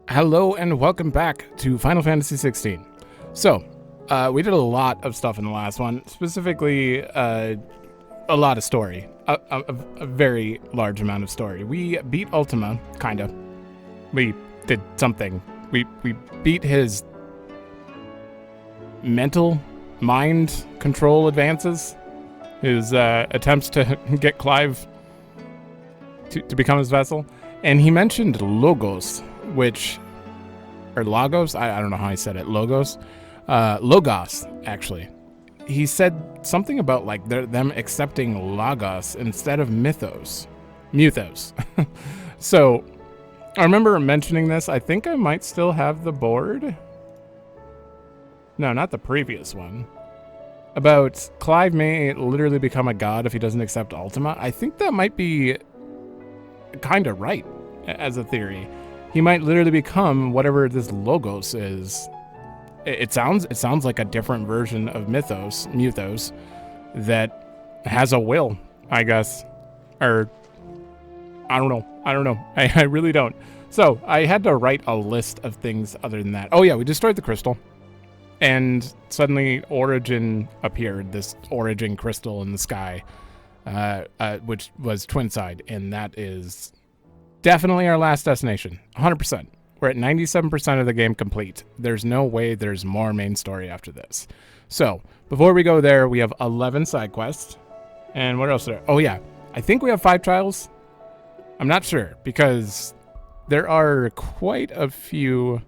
Hello and welcome back to Final Fantasy XVI. So, we did a lot of stuff in the last one, specifically a lot of story, a very large amount of story. We beat Ultima, kinda. We did something. We beat his mental mind control advances, his attempts to get Clive to become his vessel, and he mentioned Logos, or Lagos, I don't know how I said it, Logos, actually. He said something about like them accepting Lagos instead of Muthos. So I remember mentioning this. I think I might still have the board. No, not the previous one. About Clive may literally become a god if he doesn't accept Ultima. I think that might be kind of right as a theory. He might literally become whatever this Logos is. It sounds like a different version of Muthos, that has a will, I guess. Or, I don't know. I really don't. So, I had to write a list of things other than that. Oh yeah, we destroyed the crystal. And suddenly Origin appeared, this Origin crystal in the sky, which was Twinside, and that is definitely our last destination, 100%. We're at 97% of the game complete. There's no way there's more main story after this. So, before we go there, we have 11 side quests. And what else is there? Oh yeah, I think we have 5 trials. I'm not sure, because there are quite a few.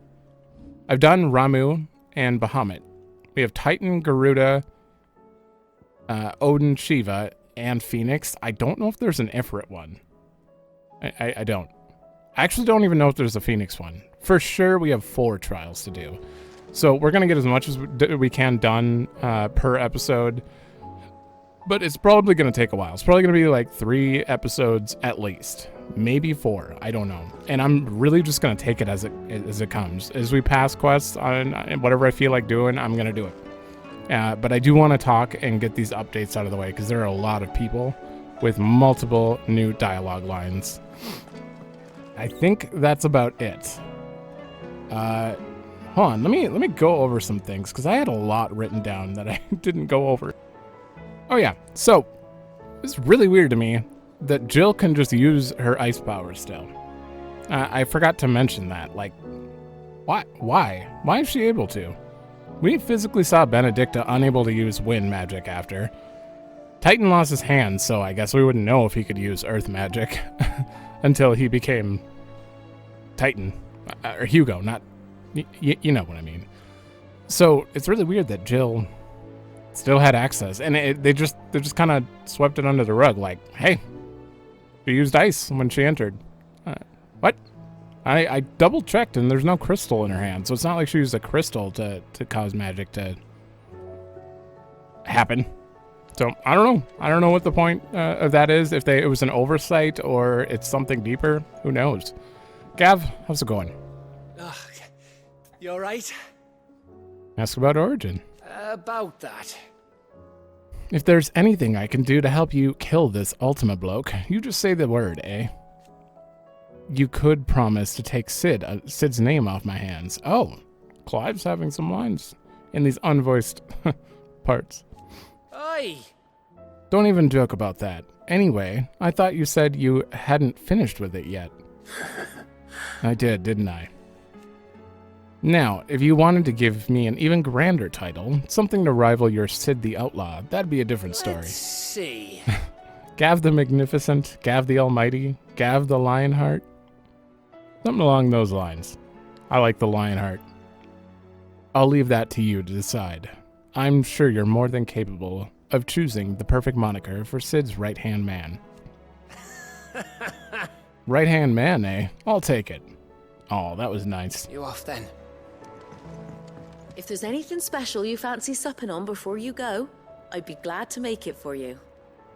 I've done Ramu and Bahamut. We have Titan, Garuda, Odin, Shiva, and Phoenix. I don't know if there's an Ifrit one. I don't. I actually don't even know if there's a Phoenix one. For sure, we have 4 trials to do. So we're going to get as much as we can done per episode. But it's probably going to take a while. It's probably going to be like 3 episodes at least. Maybe 4. I don't know. And I'm really just going to take it as it comes. As we pass quests on whatever I feel like doing, I'm going to do it. But I do want to talk and get these updates out of the way, because there are a lot of people with multiple new dialogue lines. I think that's about it. Hold on, let me go over some things, because I had a lot written down that I didn't go over. Oh yeah, so it's really weird to me that Jill can just use her ice powers still. I forgot to mention that. Like, why is she able to? We physically saw Benedicta unable to use wind magic after. Titan lost his hand, so I guess we wouldn't know if he could use earth magic until he became Titan. Or Hugo, not... You know what I mean. So, it's really weird that Jill still had access. And they just kind of swept it under the rug, like, hey, she used ice when she entered. What? I double-checked, and there's no crystal in her hand, so it's not like she used a crystal to cause magic to happen. So, I don't know. I don't know what the point of that is. If it was an oversight or it's something deeper, who knows? Gav, how's it going? You alright? Ask about Origin. About that. If there's anything I can do to help you kill this Ultima bloke, you just say the word, eh? You could promise to take Sid's name off my hands. Oh, Clive's having some lines in these unvoiced parts. Oi! Don't even joke about that. Anyway, I thought you said you hadn't finished with it yet. I did, didn't I? Now, if you wanted to give me an even grander title, something to rival your Sid the Outlaw, that'd be a different story. Let's see. Gav the Magnificent, Gav the Almighty, Gav the Lionheart. Something along those lines. I like the Lionheart. I'll leave that to you to decide. I'm sure you're more than capable of choosing the perfect moniker for Sid's right-hand man. Right-hand man, eh? I'll take it. Oh, that was nice. You off then? If there's anything special you fancy supping on before you go, I'd be glad to make it for you.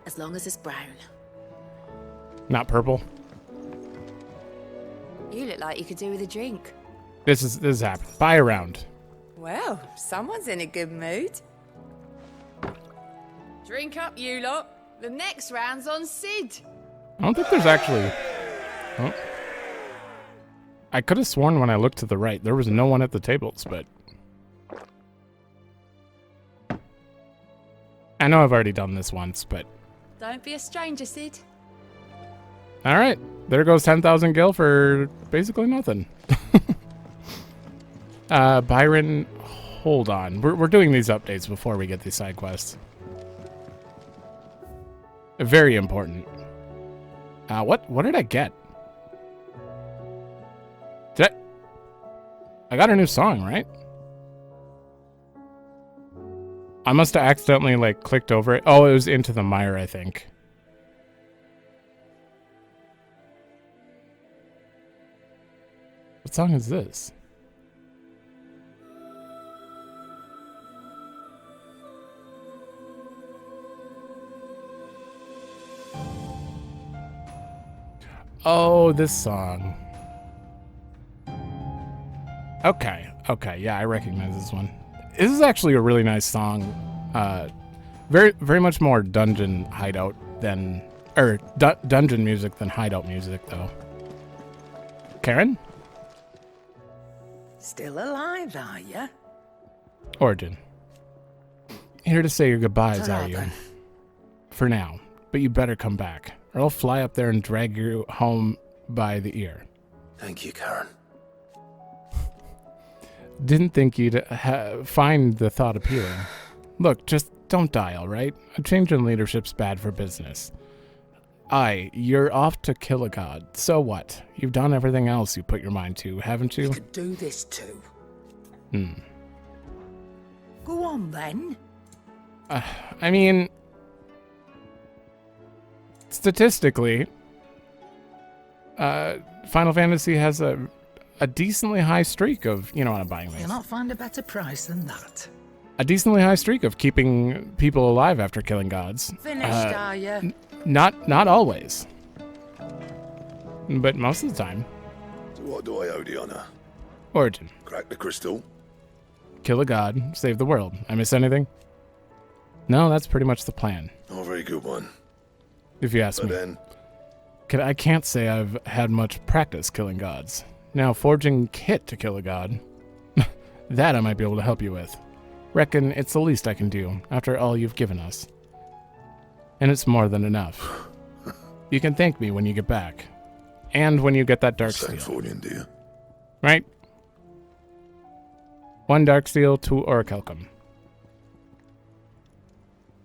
As long as it's brown. Not purple? You look like you could do with a drink. This is happening. Buy a round. Well, someone's in a good mood. Drink up, you lot. The next round's on Sid. I don't think there's actually... Oh. I could have sworn when I looked to the right, there was no one at the tables, but... I know I've already done this once, but... Don't be a stranger, Sid. Alright, there goes 10,000 gil for basically nothing. Byron, hold on. We're doing these updates before we get these side quests. Very important. What did I get? I got a new song, right? I must have accidentally, like, clicked over it. Oh, it was Into the Mire, I think. What song is this? Oh, this song. Okay, yeah, I recognize this one. This is actually a really nice song. Very much more dungeon hideout than, dungeon music than hideout music, though. Karen? Still alive, are you? Origin. Here to say your goodbyes, Ta-ra, are you? then. For now, but you better come back, or I'll fly up there and drag you home by the ear. Thank you, Karen. Didn't think you'd find the thought appealing. Look, just don't die, all right? A change in leadership's bad for business. You're off to kill a god. So what? You've done everything else you put your mind to, haven't you? You could do this too. Hmm. Go on then. I mean, statistically, Final Fantasy has a decently high streak of, you know what I'm buying this. You'll not find a better price than that. A decently high streak of keeping people alive after killing gods. Finished, are you? Not always, but most of the time. So what do I owe the honor? Origin. Crack the crystal? Kill a god, save the world. I miss anything? No, that's pretty much the plan, Not a very good one. if you ask But me. then, I can't say I've had much practice killing gods. Now, forging kit to kill a god, that I might be able to help you with. Reckon it's the least I can do, after all you've given us. And it's more than enough. You can thank me when you get back. And when you get that dark steel. Sancthornian, dear. Right? 1 dark steel, 2 orichalcum.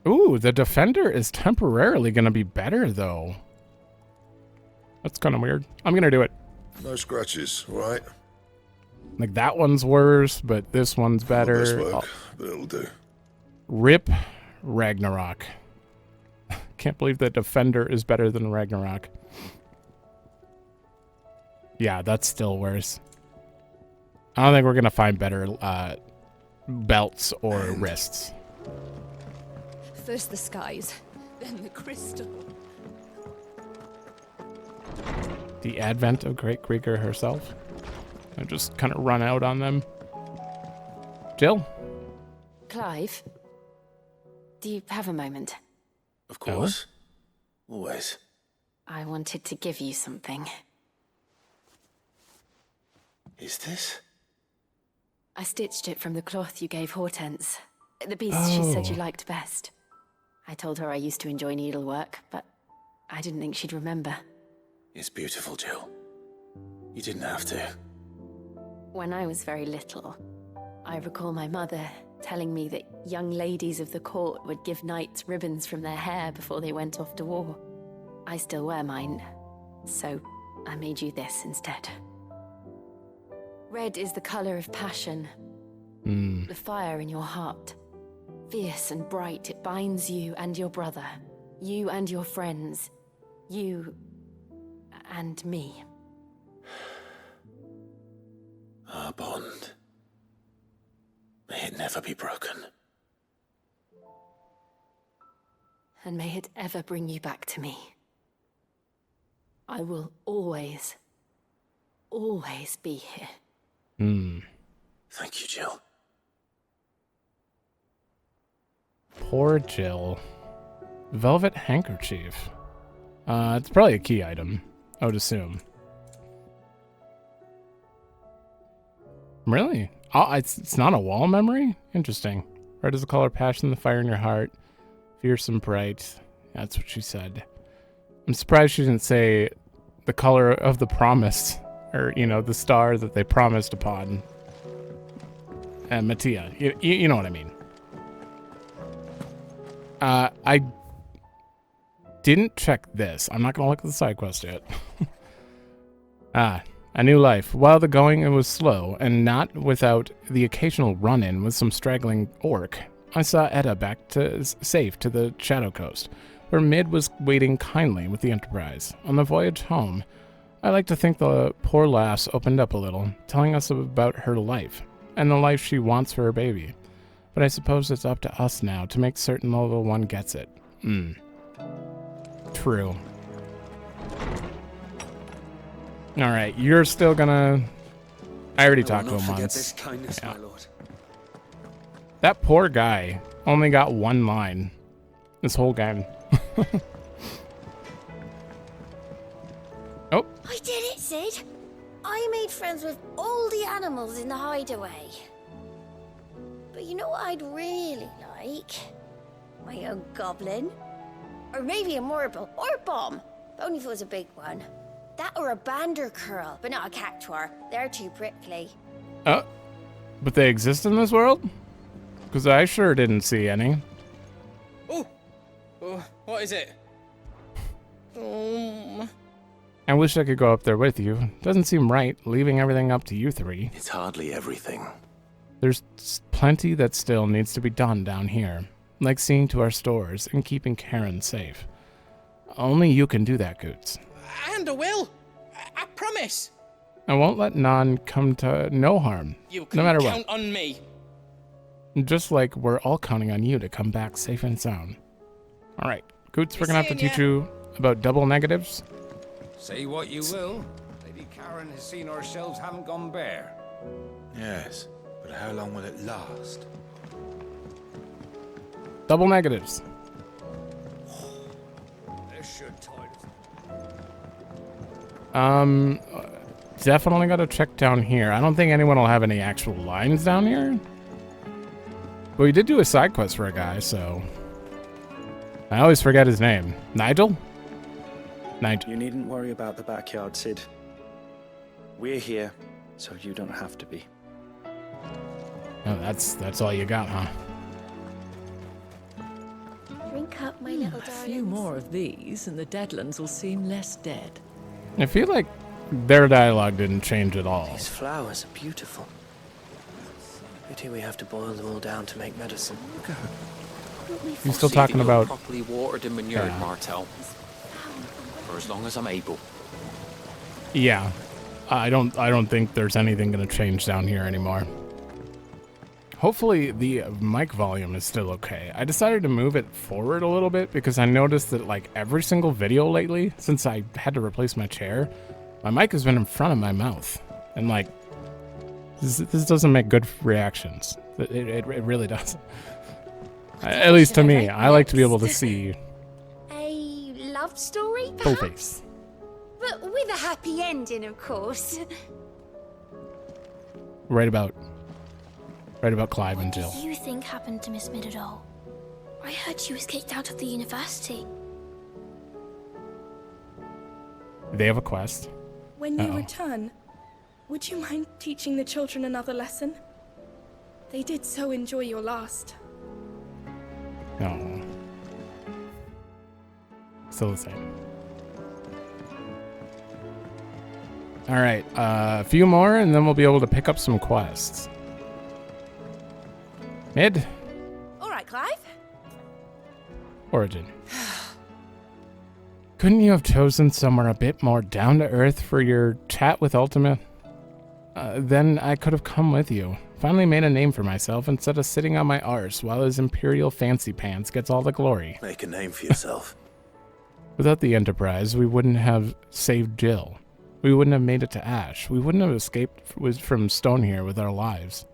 Ooh, the defender is temporarily going to be better, though. That's kind of weird. I'm going to do it. No scratches, right? Like, that one's worse, but this one's Not better. best work, but it'll do. Rip Ragnarok. Can't believe that defender is better than Ragnarok. Yeah, that's still worse. I don't think we're going to find better belts or wrists. First the skies, then the crystal. The advent of Great Krieger herself. I just kind of run out on them. Jill? Clive, do you have a moment? Of course. Always. I wanted to give you something. Is this? I stitched it from the cloth you gave Hortense. The piece she said you liked best. I told her I used to enjoy needlework, but I didn't think she'd remember. It's beautiful, Jill. You didn't have to. When I was very little, I recall my mother telling me that young ladies of the court would give knights ribbons from their hair before they went off to war. I still wear mine, so I made you this instead. Red is the color of passion, the fire in your heart. Fierce and bright, it binds you and your brother, you and your friends, you and me. Our bond. May it never be broken. And may it ever bring you back to me. I will always, always be here. Thank you, Jill. Poor Jill. Velvet handkerchief. It's probably a key item, I would assume. Really? Oh, it's not a wall memory? Interesting. Red is the color, passion, the fire in your heart. Fearsome bright. That's what she said. I'm surprised she didn't say the color of the promise. Or, you know, the star that they promised upon. And Mattia. You know what I mean. I didn't check this. I'm not going to look at the side quest yet. A new life. While the going was slow, and not without the occasional run-in with some straggling orc, I saw Edda back to safe to the Shadow Coast, where Mid was waiting kindly with the Enterprise. On the voyage home, I like to think the poor lass opened up a little, telling us about her life, and the life she wants for her baby. But I suppose it's up to us now to make certain the little one gets it. True. Alright, you're still gonna... I already talked to him once. This kindness, my lord. That poor guy only got one line this whole game. Oh. I did it, Sid. I made friends with all the animals in the Hideaway. But you know what I'd really like? My own goblin. Or maybe a marble or a bomb. But only if it was a big one. That or a bander curl, but not a cactuar. They're too prickly. But they exist in this world? Because I sure didn't see any. Oh, what is it? I wish I could go up there with you. Doesn't seem right, leaving everything up to you three. It's hardly everything. There's plenty that still needs to be done down here, like seeing to our stores and keeping Karen safe. Only you can do that, Goots. And I will. I promise. I won't let Nan come to no harm, You can no matter count what. on me. Just like we're all counting on you to come back safe and sound. All right, Goots, we're gonna have to teach you about double negatives. Say what you will, Lady Karen has seen our shelves haven't gone bare. Yes, but how long will it last? Double negatives. This should tide Definitely gotta check down here. I don't think anyone will have any actual lines down here. But we did do a side quest for a guy, so... I always forget his name. Nigel? Nigel. You needn't worry about the backyard, Sid. We're here, so you don't have to be. Oh, that's all you got, huh? Drink up, my little A darlings. few more of these, and the Deadlands will seem less dead. I feel like their dialogue didn't change at all. These flowers are beautiful. Pity we have to boil them all down to make medicine. You still talking about... properly watered and manured, Martel. For as long as I'm able. Yeah. I don't think there's anything gonna change down here anymore. Hopefully the mic volume is still okay. I decided to move it forward a little bit because I noticed that like every single video lately, since I had to replace my chair, my mic has been in front of my mouth. And like, this doesn't make good reactions. It really doesn't. At least to me, I like to be able to see A love story, full perhaps? face. But with a happy ending, of course. Right about Clive and Jill. What do you think happened to Miss Mid at all? I heard she was kicked out of the university. They have a quest. When you return, would you mind teaching the children another lesson? They did so enjoy your last. Oh. Still the same. Alright, a few more and then we'll be able to pick up some quests. Mid? Alright, Clive. Origin. Couldn't you have chosen somewhere a bit more down to earth for your chat with Ultima? Then I could have come with you. Finally made a name for myself instead of sitting on my arse while his Imperial Fancy Pants gets all the glory. Make a name for yourself. Without the Enterprise, we wouldn't have saved Jill. We wouldn't have made it to Ash. We wouldn't have escaped from Stone here with our lives.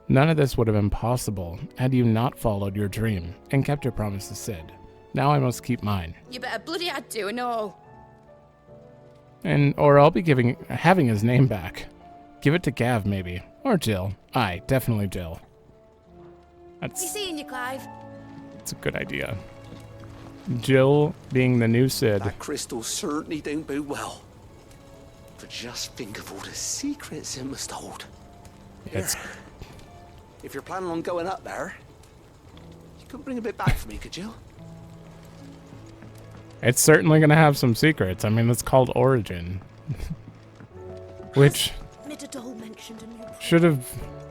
None of this would have been possible had you not followed your dream and kept your promise to Sid. Now I must keep mine. You better bloody had to and all. Or I'll be having his name back. Give it to Gav, maybe. Or Jill. Aye, definitely Jill. Be seeing you, Clive. That's a good idea. Jill being the new Sid. That crystal certainly don't bode well. But just think of all the secrets it must hold. It's... If you're planning on going up there, you could bring a bit back for me, could you? It's certainly going to have some secrets. I mean, it's called Origin. Which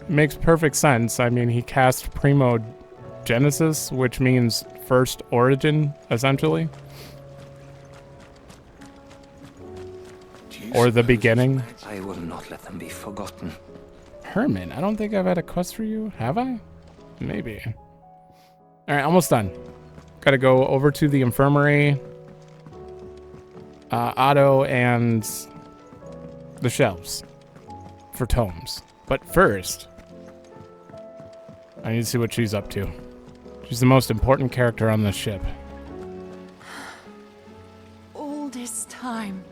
makes perfect sense. I mean, he cast Primogenesis, which means first origin, essentially. Or the beginning. I will not let them be forgotten. Herman, I don't think I've had a quest for you. Have I? Maybe. Alright, almost done. Gotta go over to the infirmary, Otto, and the shelves for tomes. But first, I need to see what she's up to. She's the most important character on this ship. All this time,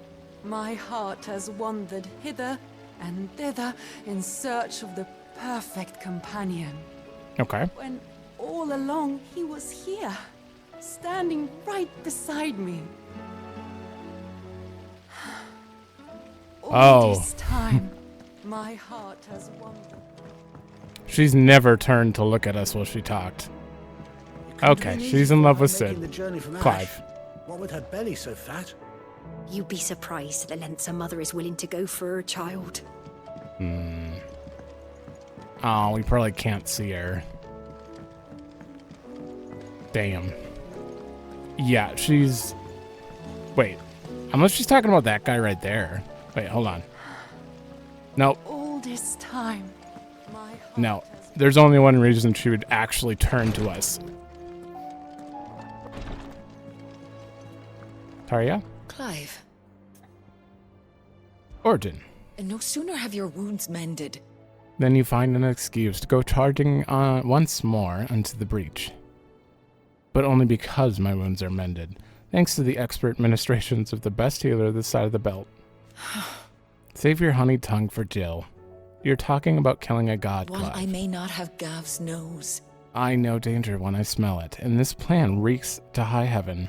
my heart has wandered hither and thither in search of the perfect companion. Okay. When all along he was here, standing right beside me. All this time, my heart has wandered. She's never turned to look at us while she talked. Okay, she's in love with Sid. Clive. What with her belly so fat? You'd be surprised at the lengths a mother is willing to go for her child. Oh, we probably can't see her. Damn. Yeah, she's... Wait. Unless she's talking about that guy right there. Wait, hold on. Nope. All this time, my heart No. There's only one reason she would actually turn to us. Taria? Clive. Origin. And no sooner have your wounds mended. Then you find an excuse to go charging once more into the breach. But only because my wounds are mended, thanks to the expert ministrations of the best healer this side of the belt. Save your honey tongue for Jill. You're talking about killing a god, While Clive. I may not have Gav's nose. I know danger when I smell it, and this plan reeks to high heaven.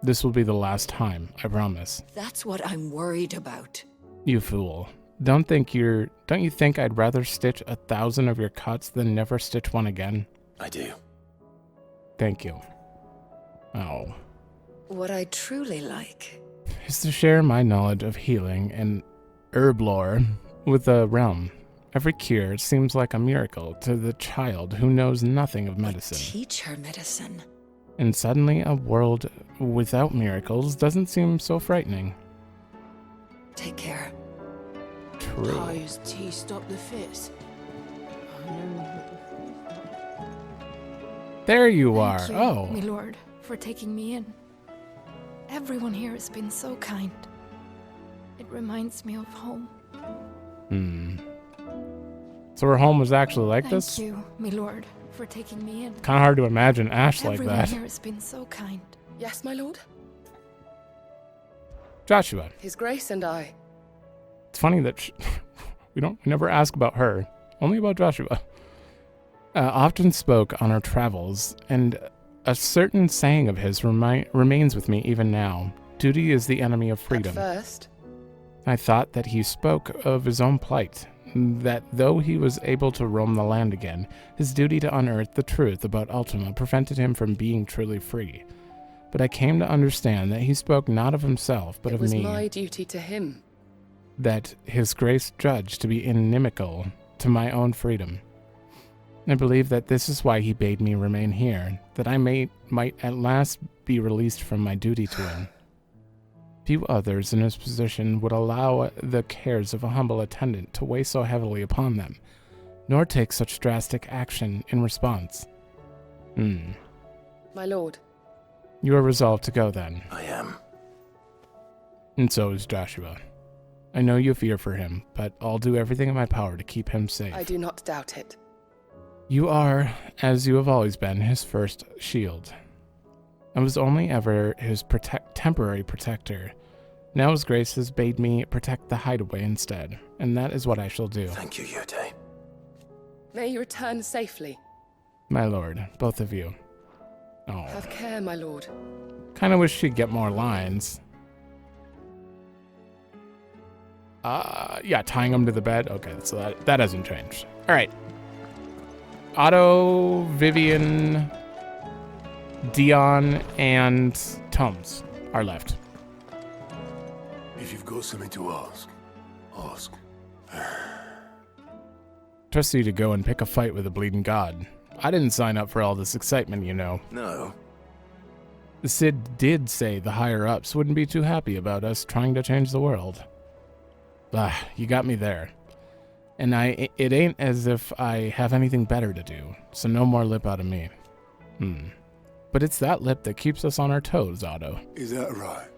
This will be the last time, I promise. That's what I'm worried about. You fool. Don't you think I'd rather stitch 1,000 of your cuts than never stitch one again? I do. Thank you. Oh. What I truly like Is to share my knowledge of healing and herb lore with the realm. Every cure seems like a miracle to the child who knows nothing of medicine. Teach her medicine. And suddenly a world without miracles doesn't seem so frightening. Take care. True. Ty's tea stop the fits. There you are. Thank you, Oh. my lord, for taking me in. Everyone here has been so kind. It reminds me of home. So her home was actually like this? Thank you, my lord, for taking me in. Kind of hard to imagine Ash like Everyone that. here has been so kind. Yes, my lord? Joshua. His Grace and I. It's funny that we never ask about her, only about Joshua. Often spoke on our travels, and a certain saying of his remains with me even now. Duty is the enemy of freedom. At first. I thought that he spoke of his own plight, that though he was able to roam the land again, his duty to unearth the truth about Ultima prevented him from being truly free. But I came to understand that he spoke not of himself, but of me. It was my duty to him. That his grace judged to be inimical to my own freedom. I believe that this is why he bade me remain here, that I might at last be released from my duty to him. Few others in his position would allow the cares of a humble attendant to weigh so heavily upon them, nor take such drastic action in response. My lord. You are resolved to go then. I am. And so is Joshua. I know you fear for him, but I'll do everything in my power to keep him safe. I do not doubt it. You are, as you have always been, his first shield. I was only ever his temporary protector. Now his grace has bade me protect the Hideaway instead, and that is what I shall do. Thank you, Yute. May you return safely. My lord, both of you. Oh. Have care, my lord. Kinda wish she'd get more lines. Yeah, tying him to the bed. Okay, so that hasn't changed. Alright. Otto, Vivian, Dion, and Tums are left. If you've got something to ask, ask. Trust you to go and pick a fight with a bleeding god. I didn't sign up for all this excitement, you know. No. The Cid did say the higher-ups wouldn't be too happy about us trying to change the world. You got me there. And it ain't as if I have anything better to do, so no more lip out of me. But it's that lip that keeps us on our toes, Otto. Is that right?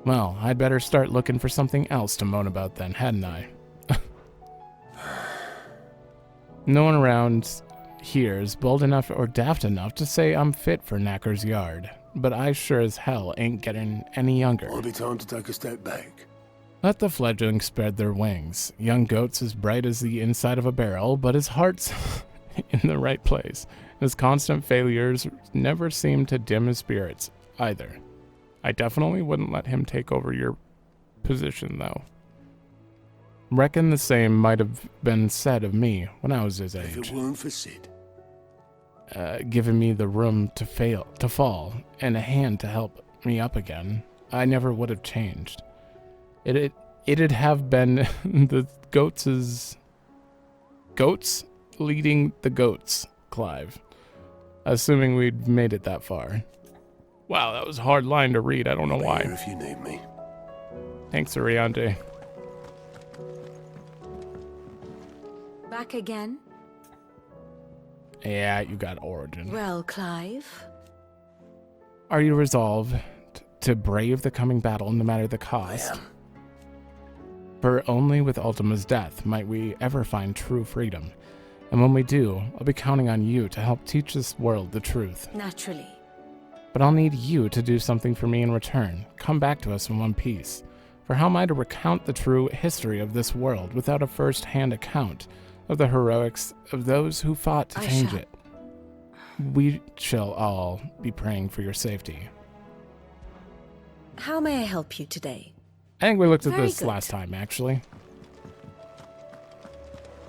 Well, I'd better start looking for something else to moan about then, hadn't I? No one around here is bold enough or daft enough to say I'm fit for Knacker's yard, but I sure as hell ain't getting any younger. Might be time to take a step back. Let the fledglings spread their wings. Young goat's as bright as the inside of a barrel, but his heart's in the right place. His constant failures never seem to dim his spirits, either. I definitely wouldn't let him take over your position, though. Reckon the same might have been said of me when I was his age. If it weren't for Cid. Giving me the room to fall, and a hand to help me up again, I never would have changed. It'd have been the goats leading the goats, Clive. Assuming we'd made it that far. Wow, that was a hard line to read. I don't know why. Here if you need me. Thanks, Ariante. Back again? Yeah, you got Origin. Well, Clive? Are you resolved to brave the coming battle no matter the cost? I am. For only with Ultima's death might we ever find true freedom. And when we do, I'll be counting on you to help teach this world the truth. Naturally. But I'll need you to do something for me in return. Come back to us in one piece. For how am I to recount the true history of this world without a first-hand account of the heroics of those who fought to change it? We shall all be praying for your safety. How may I help you today? I think we looked at Very this good. last time, actually.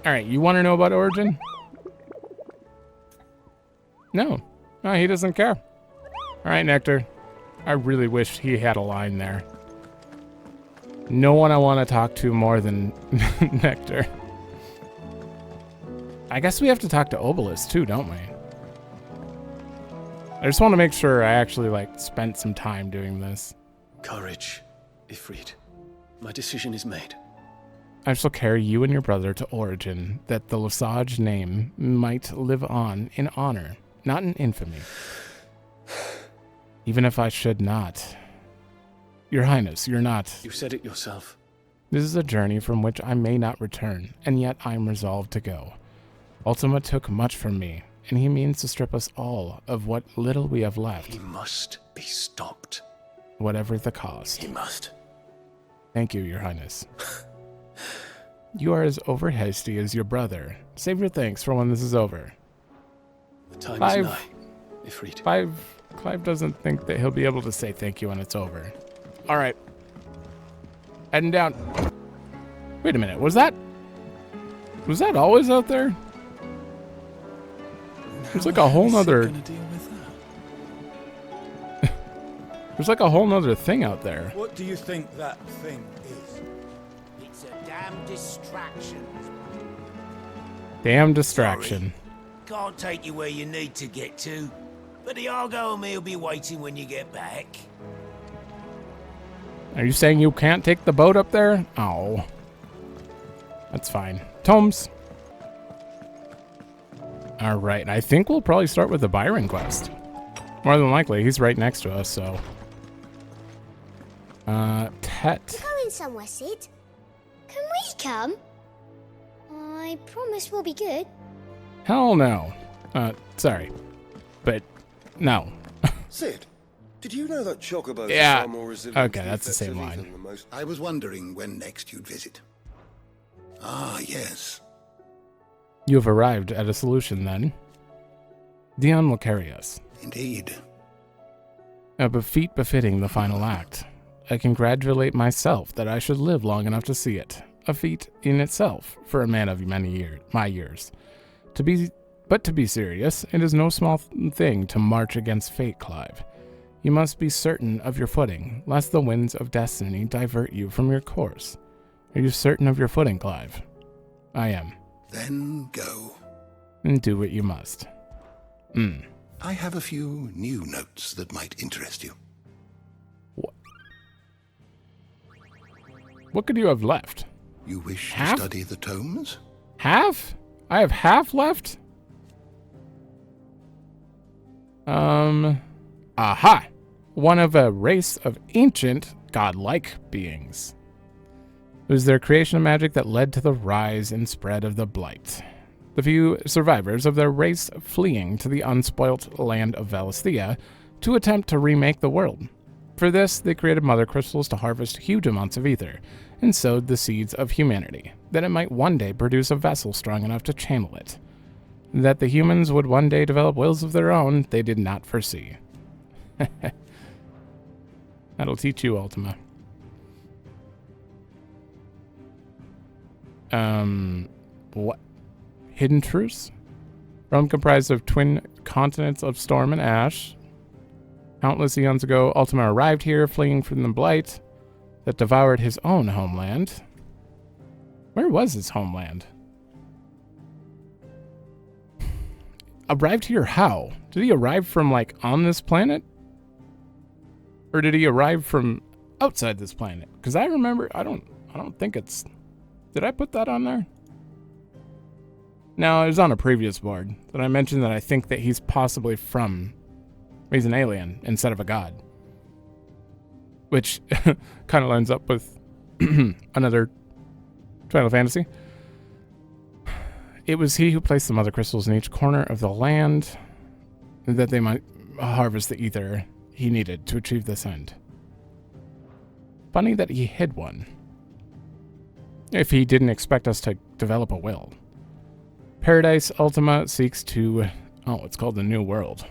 Alright, you want to know about Origin? No, he doesn't care. Alright, Nectar. I really wish he had a line there. No one I want to talk to more than Nectar. I guess we have to talk to Obelisk too, don't we? I just want to make sure I actually, spent some time doing this. Courage, Ifrit. My decision is made. I shall carry you and your brother to Origin, that the Lesage name might live on in honor, not in infamy. Even if I should not. Your Highness, you're not. You said it yourself. This is a journey from which I may not return, and yet I am resolved to go. Ultima took much from me, and he means to strip us all of what little we have left. He must be stopped. Whatever the cost. He must. Thank you, Your Highness. You are as over-hasty as your brother. Save your thanks for when this is over. The time is nigh, Ifrit. Clive doesn't think that he'll be able to say thank you when it's over. Alright. Heading down. Wait a minute, was that always out there? There's like a whole nother... There's like a whole nother thing out there. What do you think that thing is? It's a damn distraction. Damn distraction. Can't take you where you need to get to, but the Argo and me will be waiting when you get back. Are you saying you can't take the boat up there? Oh. That's fine. Tomes. Alright, I think we'll probably start with the Byron quest. More than likely, he's right next to us, so... Tet. We're going somewhere, Cid. Can we come? I promise we'll be good. Hell no. Sorry. But, no. Cid, Did you know that chocobos Yeah. are far more resilient Okay, to the that's the effects same of ether line. than most? I was wondering when next you'd visit. Ah, yes. You have arrived at a solution, then. Dion will carry us. Indeed. A feat befitting the final act. I congratulate myself that I should live long enough to see it. A feat in itself for a man of my years. To be serious, it is no small thing to march against fate, Clive. You must be certain of your footing, lest the winds of destiny divert you from your course. Are you certain of your footing, Clive? I am. Then go. And do what you must. I have a few new notes that might interest you. What could you have left? You wish Half? to study the tomes? Half? I have half left? Aha! One of a race of ancient, godlike beings. It was their creation of magic that led to the rise and spread of the Blight. The few survivors of their race fleeing to the unspoilt land of Valisthea to attempt to remake the world. For this, they created mother crystals to harvest huge amounts of ether, and sowed the seeds of humanity, that it might one day produce a vessel strong enough to channel it. That the humans would one day develop wills of their own, they did not foresee. That'll teach you, Ultima. What? Hidden truths? Realm comprised of twin continents of storm and ash. Countless eons ago, Ultima arrived here, fleeing from the Blight that devoured his own homeland. Where was his homeland? Arrived here how? Did he arrive from, like, on this planet? Or did he arrive from outside this planet? Because I remember, I don't think it's... Did I put that on there? No, it was on a previous board that I mentioned that I think that he's possibly from... He's an alien instead of a god. Which kind of lines up with another Final Fantasy. It was he who placed the mother crystals in each corner of the land that they might harvest the ether he needed to achieve this end. Funny that he hid one. If he didn't expect us to develop a will. Paradise Ultima seeks to... Oh, it's called the New World.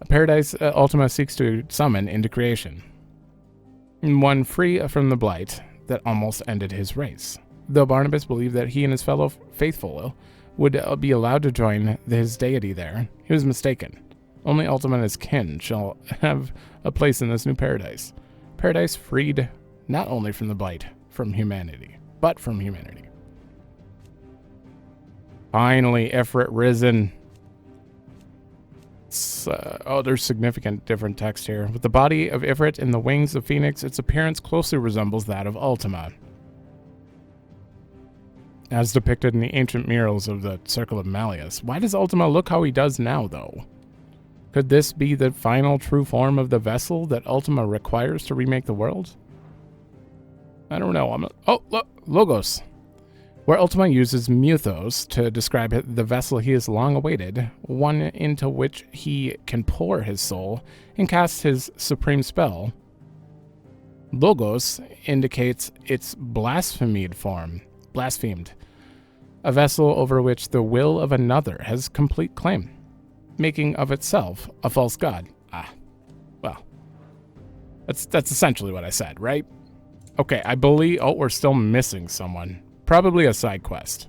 Paradise Ultima seeks to summon into creation. One free from the Blight that almost ended his race. Though Barnabas believed that he and his fellow faithful would be allowed to join his deity there, he was mistaken. Only Ultima and his kin shall have a place in this new paradise. Paradise freed not only from the Blight, from humanity, but from humanity. Finally, Ifrit risen. There's significant different text here. With the body of Ifrit and the wings of Phoenix, its appearance closely resembles that of Ultima, as depicted in the ancient murals of the Circle of Malleus. Why does Ultima look how he does now, though? Could this be the final true form of the vessel that Ultima requires to remake the world? I don't know. Logos. Where Ultima uses Muthos to describe the vessel he has long awaited, one into which he can pour his soul and cast his supreme spell. Logos indicates its blasphemed form. Blasphemed. A vessel over which the will of another has complete claim, making of itself a false god. Well, that's essentially what I said, right? Okay, I believe... Oh, we're still missing someone. Probably a side quest.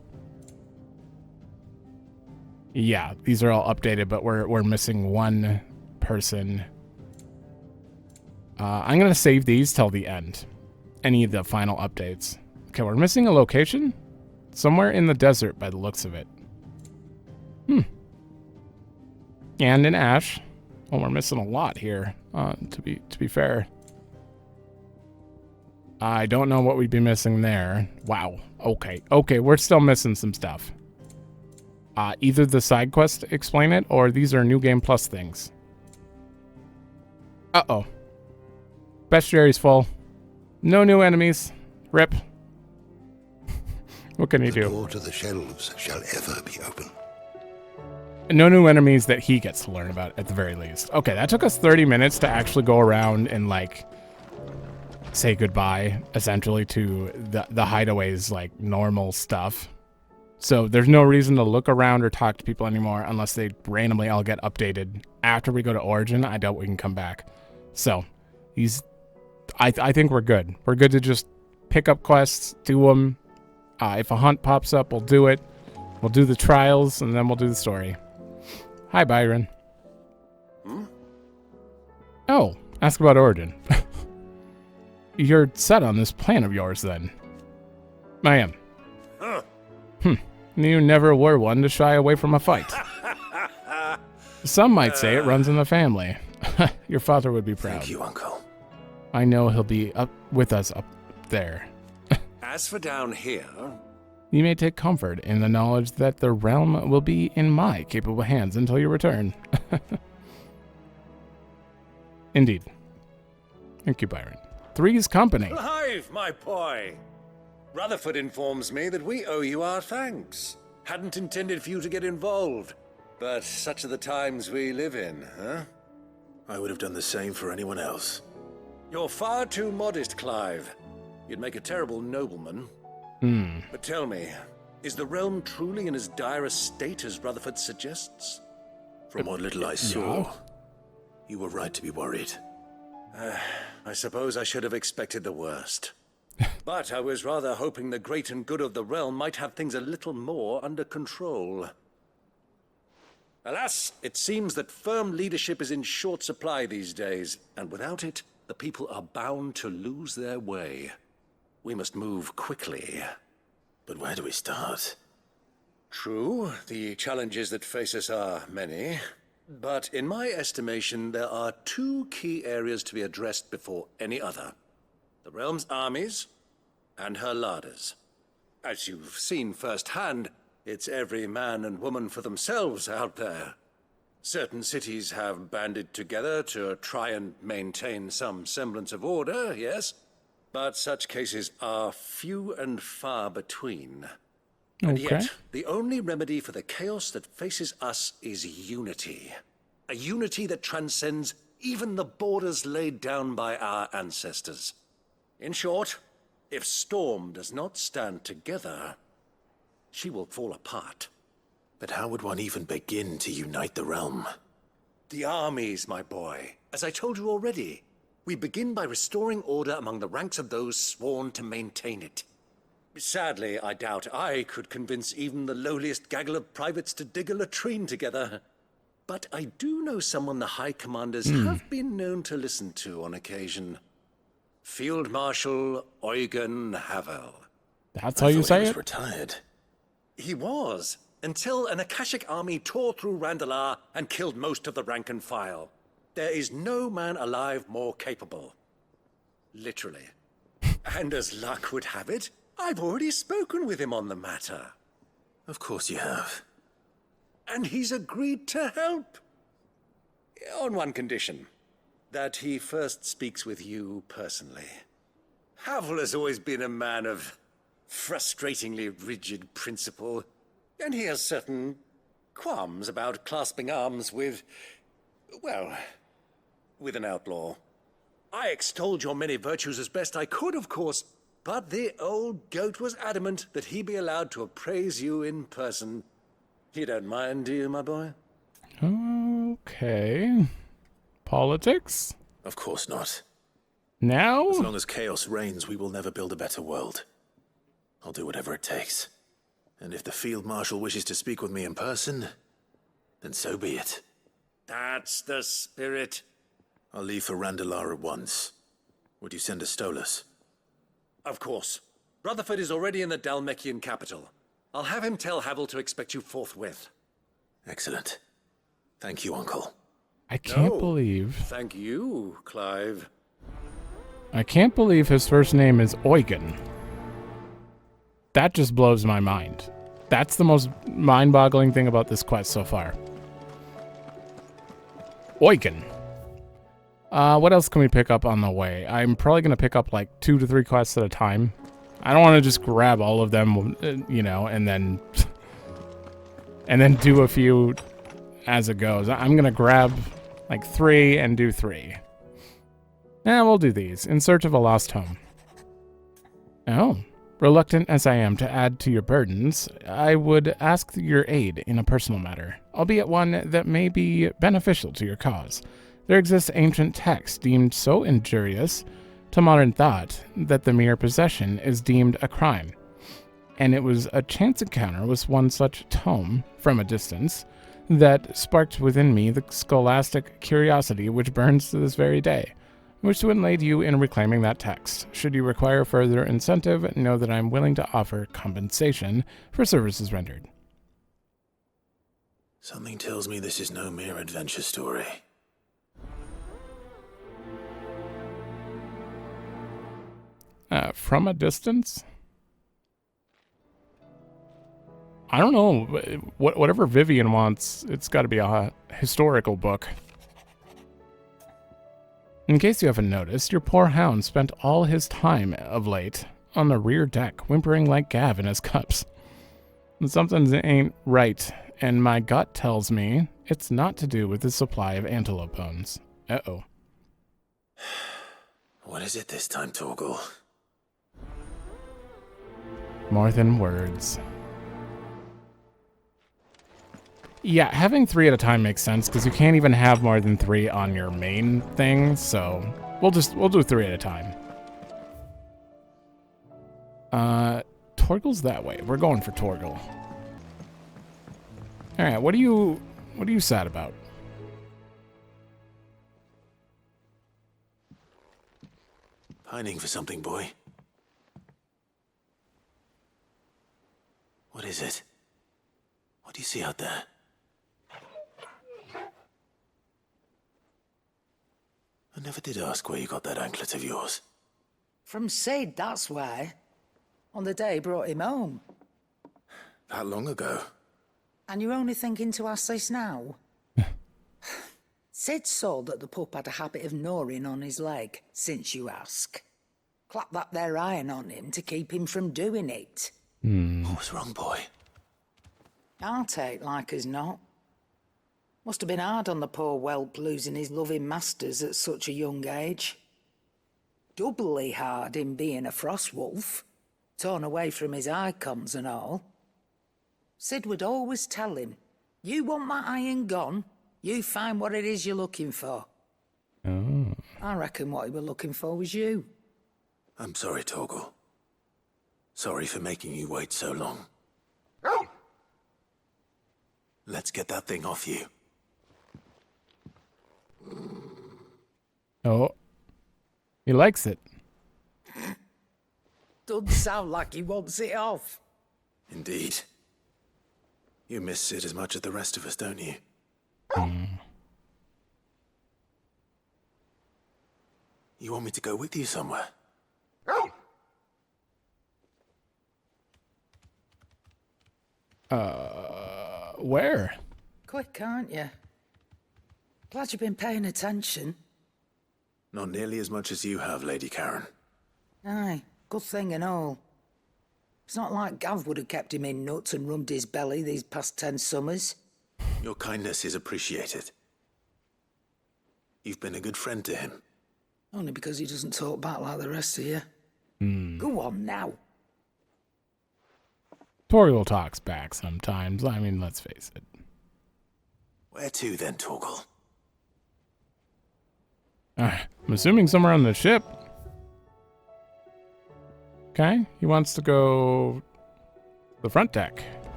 Yeah, these are all updated, but we're missing one person. I'm going to save these till the end. Any of the final updates. Okay, we're missing a location? Somewhere in the desert by the looks of it. And in Ash. Oh, we're missing a lot here, to be fair. I don't know what we'd be missing there. Wow. Okay, we're still missing some stuff. Either the side quest explain it, or these are New Game Plus things. Uh-oh. Bestiary's full. No new enemies. Rip. What can you do? The door to the shelves shall ever be open. No new enemies that he gets to learn about, at the very least. Okay, that took us 30 minutes to actually go around and, like, say goodbye, essentially, to the Hideaway's, like, normal stuff. So there's no reason to look around or talk to people anymore unless they randomly all get updated. After we go to Origin, I doubt we can come back. So, I think we're good. We're good to just pick up quests, do them. If a hunt pops up, we'll do it. We'll do the trials, and then we'll do the story. Hi, Byron. Oh, ask about Origin. You're set on this plan of yours, then. I am. Huh. You never were one to shy away from a fight. Some might say it runs in the family. Your father would be proud. Thank you, Uncle. I know he'll be up with us up there. As for down here... You may take comfort in the knowledge that the realm will be in my capable hands until you return. Indeed. Thank you, Byron. Three's company. Alive, my boy! Rutherford informs me that we owe you our thanks. Hadn't intended for you to get involved, but such are the times we live in, huh? I would have done the same for anyone else. You're far too modest, Clive. You'd make a terrible nobleman. But tell me, is the realm truly in as dire a state as Rutherford suggests? From what little I saw, you were right to be worried. I suppose I should have expected the worst. But I was rather hoping the great and good of the realm might have things a little more under control. Alas, it seems that firm leadership is in short supply these days, and without it, the people are bound to lose their way. We must move quickly. But where do we start? True, the challenges that face us are many. But in my estimation, there are two key areas to be addressed before any other. The realm's armies and her larders. As you've seen firsthand, it's every man and woman for themselves out there. Certain cities have banded together to try and maintain some semblance of order, yes? But such cases are few and far between. And yet, the only remedy for the chaos that faces us is unity. A unity that transcends even the borders laid down by our ancestors. In short, if Storm does not stand together, she will fall apart. But how would one even begin to unite the realm? The armies, my boy. As I told you already, we begin by restoring order among the ranks of those sworn to maintain it. Sadly, I doubt I could convince even the lowliest gaggle of privates to dig a latrine together. But I do know someone the High Commanders have been known to listen to on occasion. Field Marshal Eugen Havel. That's how you say it? He was retired. He was, until an Akashic army tore through Randalar and killed most of the rank and file. There is no man alive more capable. Literally. And as luck would have it, I've already spoken with him on the matter. Of course you have. And he's agreed to help. On one condition. That he first speaks with you personally. Havel has always been a man of frustratingly rigid principle, and he has certain qualms about clasping arms with, well, with an outlaw. I extolled your many virtues as best I could, of course, but the old goat was adamant that he be allowed to appraise you in person. You don't mind, do you, my boy? Okay. Politics? Of course not. Now? As long as chaos reigns, we will never build a better world. I'll do whatever it takes. And if the Field Marshal wishes to speak with me in person, then so be it. That's the spirit. I'll leave for Randalar at once. Would you send a Stolas? Of course. Rutherford is already in the Dalmekian capital. I'll have him tell Havel to expect you forthwith. Excellent. Thank you, Uncle. I can't believe... Thank you, Clive. I can't believe his first name is Eikon. That just blows my mind. That's the most mind-boggling thing about this quest so far. Eikon. What else can we pick up on the way? I'm probably going to pick up like 2 to 3 quests at a time. I don't want to just grab all of them, you know, and then do a few as it goes. I'm going to grab like 3 and do 3. We'll do these. In Search of a Lost Home. Oh. Reluctant as I am to add to your burdens, I would ask your aid in a personal matter, albeit one that may be beneficial to your cause. There exists ancient texts deemed so injurious to modern thought that the mere possession is deemed a crime. And it was a chance encounter with one such tome, from a distance, that sparked within me the scholastic curiosity which burns to this very day. I wish to enlade you in reclaiming that text. Should you require further incentive, know that I am willing to offer compensation for services rendered. Something tells me this is no mere adventure story. From a distance? I don't know. Whatever Vivian wants, it's got to be a historical book. In case you haven't noticed, your poor hound spent all his time of late on the rear deck, whimpering like Gav in his cups. Something ain't right, and my gut tells me it's not to do with the supply of antelope bones. Uh-oh. What is it this time, Torgal? More than words. Yeah, having 3 at a time makes sense because you can't even have more than 3 on your main thing, so we'll do 3 at a time. Torgal's that way. We're going for Torgal. All right, what are you sad about? Pining for something, boy. What is it? What do you see out there? I never did ask where you got that anklet of yours. From Sid, that's why. On the day he brought him home. That long ago? And you're only thinking to ask this now? Sid saw that the pup had a habit of gnawing on his leg, since you ask. Clap that there iron on him to keep him from doing it. What was wrong, boy? I'll take like as not. Must have been hard on the poor whelp losing his loving masters at such a young age. Doubly hard in being a frost wolf, torn away from his Eikons and all. Sid would always tell him, you want that iron gone, you find what it is you're looking for. Oh. I reckon what he were looking for was you. I'm sorry, Torgal. Sorry for making you wait so long. Let's get that thing off you. Oh. He likes it. Doesn't sound like he wants it off. Indeed. You miss Sid as much as the rest of us, don't you? You want me to go with you somewhere? Where? Quick, aren't you? Glad you've been paying attention. Not nearly as much as you have, Lady Karen. Aye, good thing and all. It's not like Gav would have kept him in nuts and rubbed his belly these past 10 summers. Your kindness is appreciated. You've been a good friend to him. Only because he doesn't talk back like the rest of you. Go on now. Torgal talks back sometimes. I mean, let's face it. Where to then, Torgal? I'm assuming somewhere on the ship. Okay, he wants to go the front deck.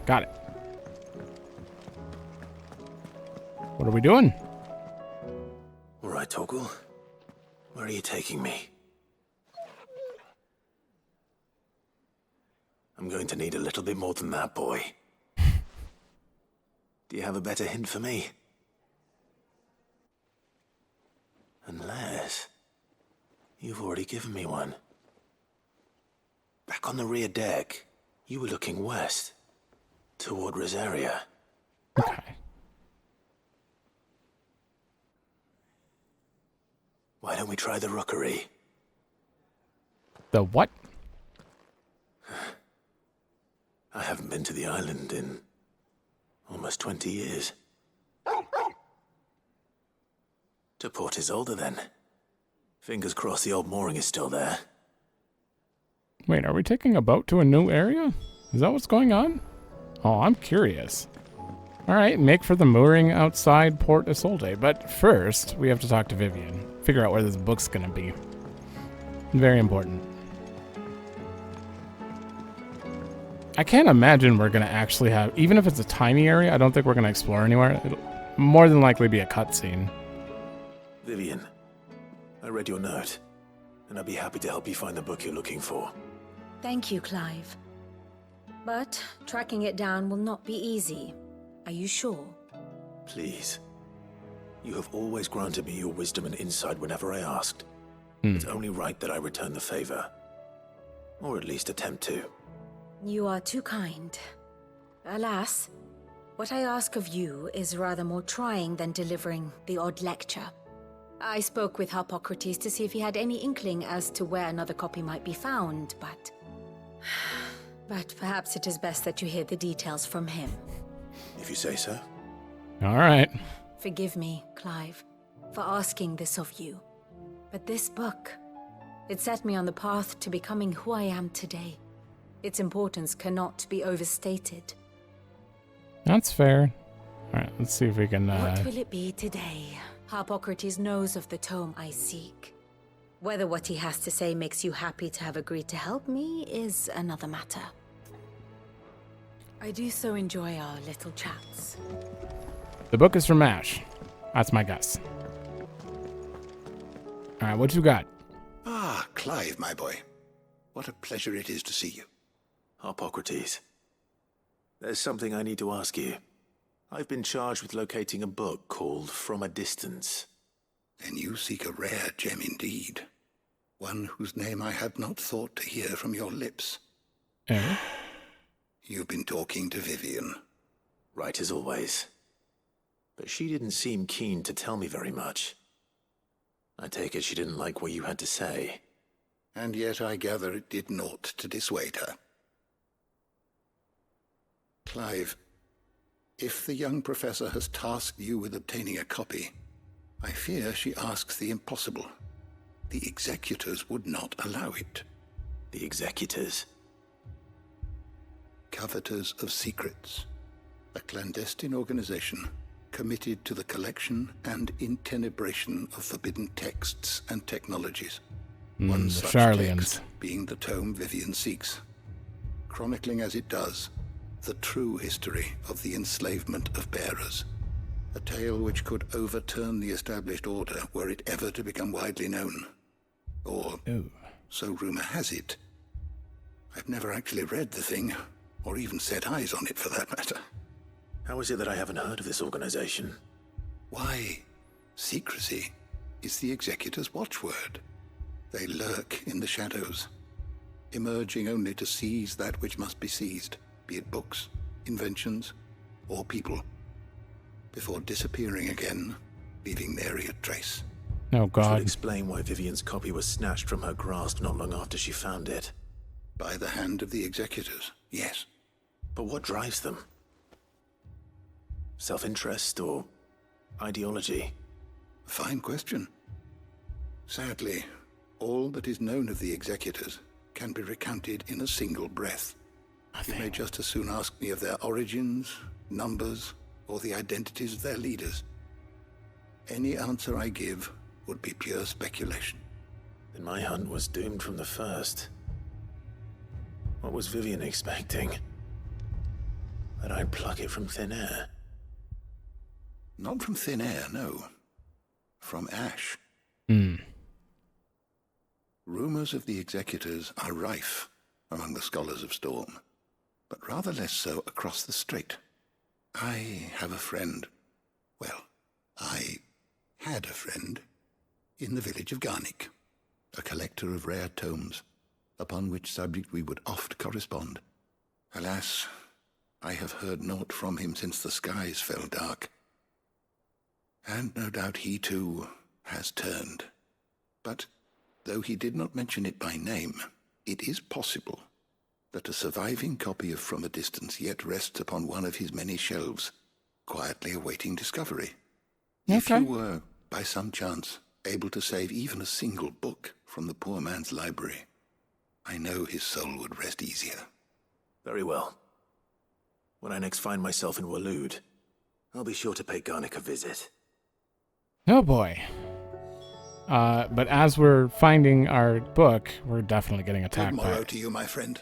Got it. What are we doing? All right, Torgal. Where are you taking me? I'm going to need a little bit more than that, boy. Do you have a better hint for me? Unless you've already given me one. Back on the rear deck, you were looking west, toward Rosaria. Okay. Why don't we try the rookery? The what? I haven't been to the island in almost 20 years. To Port Isolde, then. Fingers crossed the old mooring is still there. Wait, are we taking a boat to a new area? Is that what's going on? Oh, I'm curious. Alright, make for the mooring outside Port Isolde. But first, we have to talk to Vivian. Figure out where this book's gonna be. Very important. I can't imagine we're gonna actually have... Even if it's a tiny area, I don't think we're gonna explore anywhere. It'll more than likely be a cutscene. Vivian, I read your note, and I'd be happy to help you find the book you're looking for. Thank you, Clive. But tracking it down will not be easy. Are you sure? Please. You have always granted me your wisdom and insight whenever I asked. It's only right that I return the favor. Or at least attempt to. You are too kind. Alas, what I ask of you is rather more trying than delivering the odd lecture. I spoke with Harpocrates to see if he had any inkling as to where another copy might be found, but perhaps it is best that you hear the details from him. If you say so. All right. Forgive me, Clive, for asking this of you. But this book, it set me on the path to becoming who I am today. Its importance cannot be overstated. That's fair. All right, let's see if we can... What will it be today? Harpocrates knows of the tome I seek. Whether what he has to say makes you happy to have agreed to help me is another matter. I do so enjoy our little chats. The book is from Ash. That's my guess. All right, what you got? Ah, Clive, my boy. What a pleasure it is to see you. Harpocrates. There's something I need to ask you. I've been charged with locating a book called From a Distance. Then you seek a rare gem indeed. One whose name I had not thought to hear from your lips. Eh? You've been talking to Vivian. Right as always. But she didn't seem keen to tell me very much. I take it she didn't like what you had to say. And yet I gather it did naught to dissuade her. Clive, if the young professor has tasked you with obtaining a copy, I fear she asks the impossible. The executors would not allow it. The executors? Coveters of Secrets. A clandestine organization committed to the collection and intenebration of forbidden texts and technologies. One such text being the tome Vivian seeks, chronicling as it does the true history of the enslavement of bearers. A tale which could overturn the established order were it ever to become widely known. Or, so rumor has it. I've never actually read the thing, or even set eyes on it for that matter. How is it that I haven't heard of this organization? Why, secrecy is the executor's watchword. They lurk in the shadows, emerging only to seize that which must be seized, be it books, inventions, or people, before disappearing again, leaving nary a trace. Oh, God. Which would explain why Vivian's copy was snatched from her grasp not long after she found it. By the hand of the executors, yes. But what drives them? Self-interest or ideology? A fine question. Sadly, all that is known of the executors can be recounted in a single breath. You may just as soon ask me of their origins, numbers, or the identities of their leaders. Any answer I give would be pure speculation. Then my hunt was doomed from the first. What was Vivian expecting? That I'd pluck it from thin air? Not from thin air, no. From ash. Rumors of the executors are rife among the scholars of Storm, but rather less so across the strait. I have a friend. Well, I had a friend in the village of Garnik, a collector of rare tomes, upon which subject we would oft correspond. Alas, I have heard naught from him since the skies fell dark. And no doubt he, too, has turned. But, though he did not mention it by name, it is possible that a surviving copy of From a Distance yet rests upon one of his many shelves, quietly awaiting discovery. If you were by some chance, able to save even a single book from the poor man's library, I know his soul would rest easier. Very well. When I next find myself in Waloed, I'll be sure to pay Garnick a visit. Oh boy. But as we're finding our book, we're definitely getting attacked Good by morrow to you, my friend.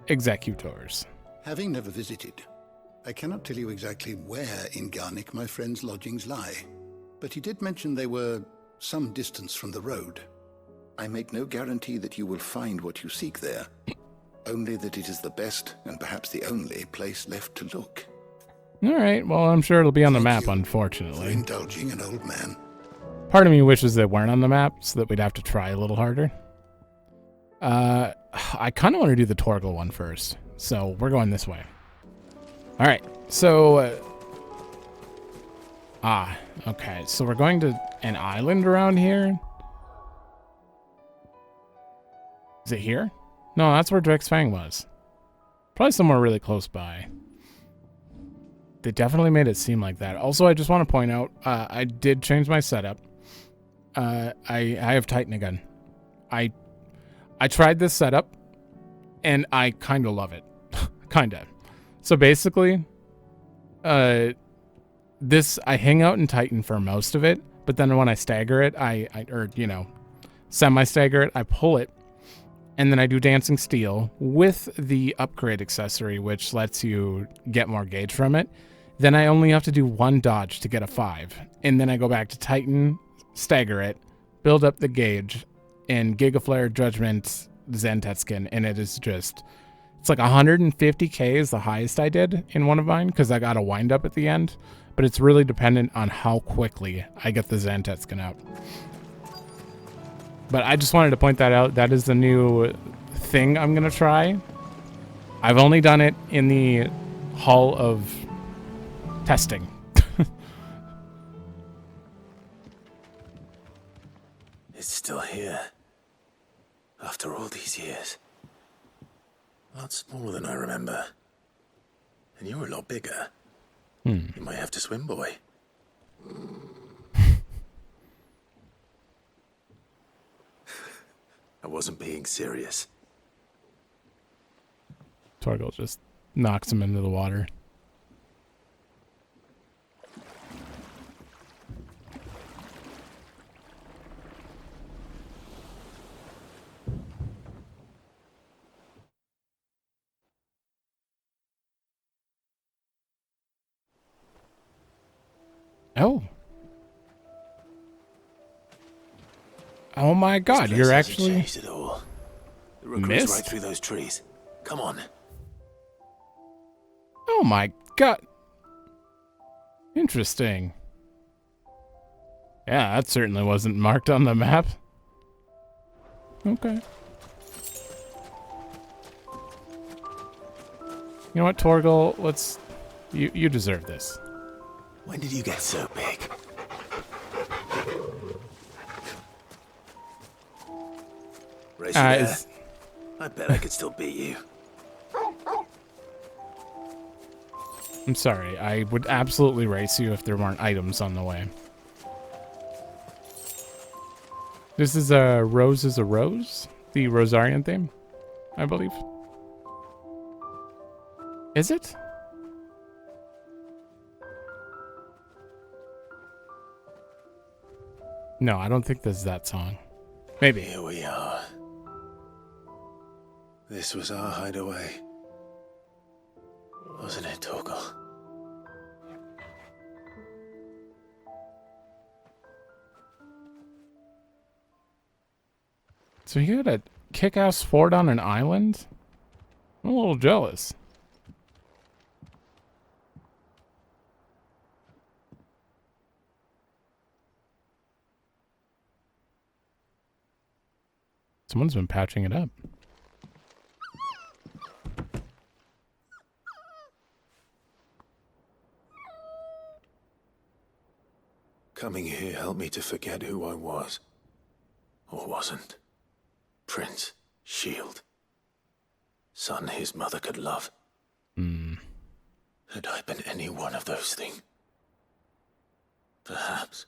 executors. Having never visited, I cannot tell you exactly where in Garnick my friend's lodgings lie, but he did mention they were some distance from the road. I make no guarantee that you will find what you seek there, only that it is the best and perhaps the only place left to look. All right, well, I'm sure it'll be on the map, For unfortunately. indulging an old man. Part of me wishes they weren't on the map so that we'd have to try a little harder. I kind of want to do the Torgal one first, so we're going this way. All right, so... okay, so we're going to an island around here. Is it here? No, that's where Drexfang was. Probably somewhere really close by. They definitely made it seem like that. Also, I just want to point out, I did change my setup. I have Titan again. I tried this setup, and I kind of love it. Kind of. So basically, I hang out in Titan for most of it, but then when I stagger it, semi-stagger it, I pull it, and then I do Dancing Steel with the upgrade accessory, which lets you get more gauge from it. Then I only have to do one dodge to get a 5. And then I go back to Titan, stagger it, build up the gauge, and Gigaflare, Judgment, Zentetskin, and it is just... It's like 150k is the highest I did in one of mine, because I got a wind up at the end. But it's really dependent on how quickly I get the Zentetskin out. But I just wanted to point that out. That is the new thing I'm going to try. I've only done it in the hall of testing. It's still here. After all these years. A lot smaller than I remember. And you're a lot bigger. You might have to swim, boy. I wasn't being serious. Torgal just knocks him into the water. Oh. Oh my god, you're actually Changed it all. The rook goes right through those trees. Come on. Oh my god. Interesting. Yeah, that certainly wasn't marked on the map. Okay. You know what, Torgal? Let's... You deserve this. When did you get so big? Race you there? I bet I could still beat you. I'm sorry, I would absolutely race you if there weren't items on the way. This is a Rose is a Rose? The Rosarian theme, I believe. Is it? No, I don't think this is that song. Maybe. Here we are. This was our hideaway. Wasn't it, Torgal? So you had a kick-ass fort on an island? I'm a little jealous. Someone's been patching it up. Coming here helped me to forget who I was. Or wasn't. Prince, shield. Son his mother could love. Had I been any one of those things? Perhaps.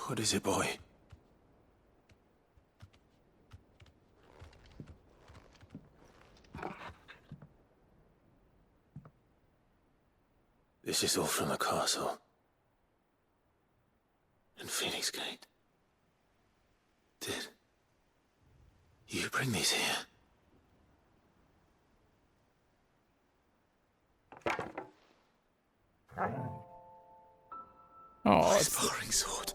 What is it, boy? This is all from the castle. And Phoenix Gate. Did you bring these here? Oh, my sparring sword.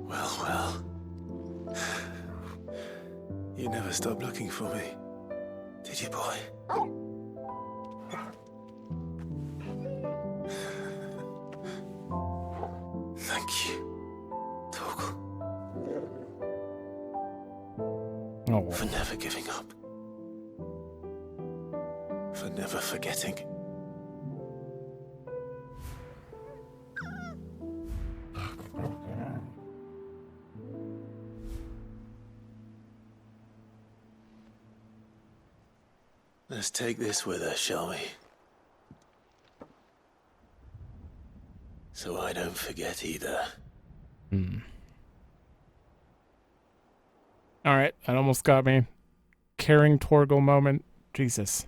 Well. You never stopped looking for me, did you, boy? Thank you, Torgal. Oh. For never giving up. For never forgetting. Let's take this with us, shall we? So I don't forget either. All right, that almost got me. Caring Torgal moment. Jesus.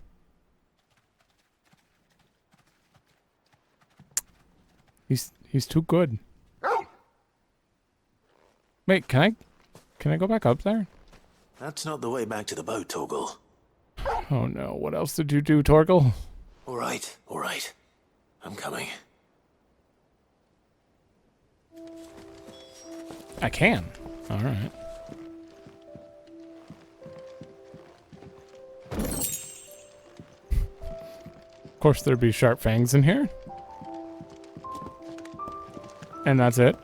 He's too good. Wait, can I go back up there? That's not the way back to the boat, Torgal. Oh no, what else did you do, Torgal? All right. I'm coming. I can. All right. Of course there'd be sharp fangs in here. And that's it.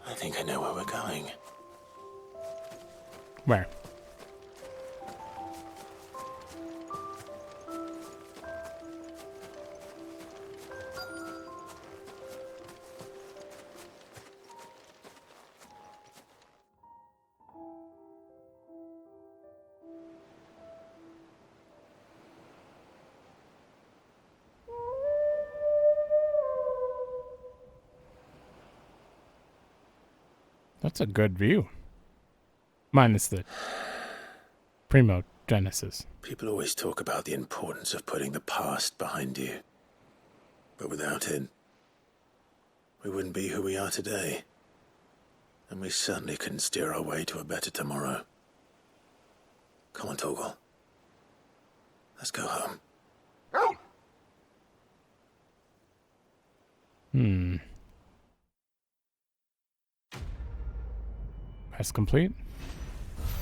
I think I know where we're going. Where? That's a good view. Minus the Primogenesis. People always talk about the importance of putting the past behind you. But without it, we wouldn't be who we are today. And we certainly couldn't steer our way to a better tomorrow. Come on, Torgal. Let's go home. Quest complete.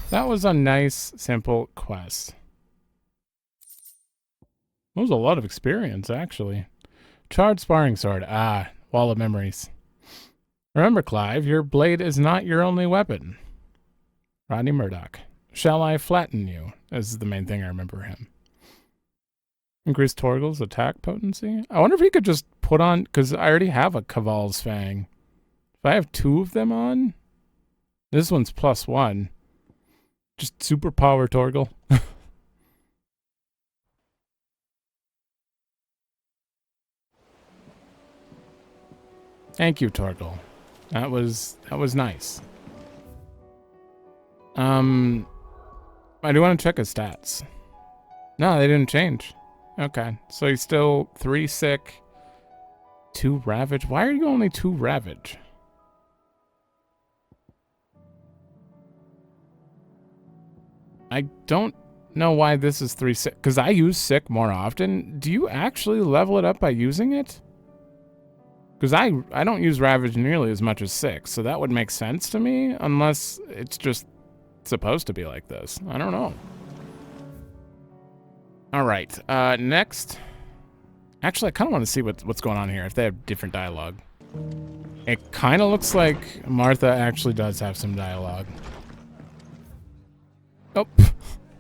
That was a nice, simple quest. That was a lot of experience, actually. Charred sparring sword. Ah, wall of memories. Remember, Clive, your blade is not your only weapon. Rodney Murdoch. Shall I flatten you? Is the main thing I remember him. Increase Torgal's attack potency. I wonder if he could just put on, because I already have a Caval's Fang. If I have 2 of them on, this one's +1. Just superpower Torgal. Thank you, Torgal. That was nice. I do want to check his stats. No, they didn't change. Okay, so he's still 3 sick, 2 ravage. Why are you only 2 ravage? I don't know why this is 3 sick, because I use sick more often. Do you actually level it up by using it? Because I don't use ravage nearly as much as sick, so that would make sense to me, unless it's just supposed to be like this. I don't know. All right, next. Actually, I kind of want to see what's going on here, if they have different dialogue. It kind of looks like Martha actually does have some dialogue. Oh,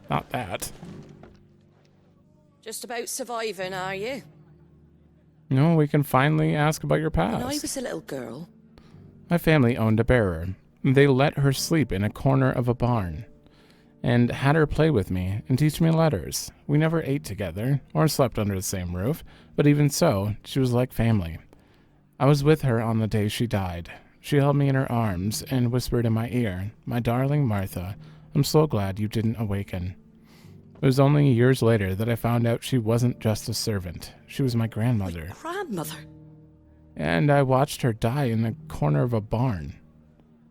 not that. Just about surviving, are you? No, we can finally ask about your past. When I was a little girl, my family owned a bearer. They let her sleep in a corner of a barn. and had her play with me and teach me letters. We never ate together or slept under the same roof, but even so, she was like family. I was with her on the day she died. She held me in her arms and whispered in my ear, "My darling Martha, I'm so glad you didn't awaken." It was only years later that I found out she wasn't just a servant. She was my grandmother. Grandmother? And I watched her die in the corner of a barn,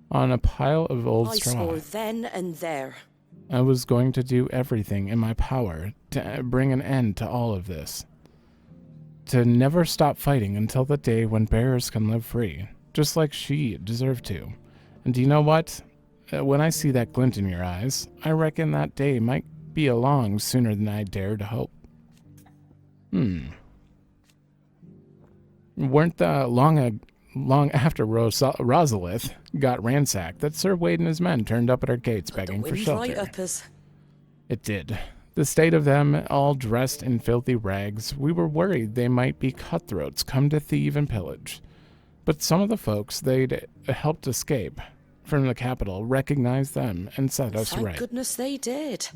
on a pile of old straw. I swore then and there. I was going to do everything in my power to bring an end to all of this. To never stop fighting until the day when bears can live free, just like she deserved to. And do you know what? When I see that glint in your eyes, I reckon that day might be along sooner than I dared to hope. Weren't the long after Rosalith got ransacked that Sir Wade and his men turned up at our gates begging for shelter? Right up us. It did. The state of them, all dressed in filthy rags, we were worried they might be cutthroats come to thieve and pillage. But some of the folks they'd helped escape from the capital recognized them and set us right. Thank goodness they did.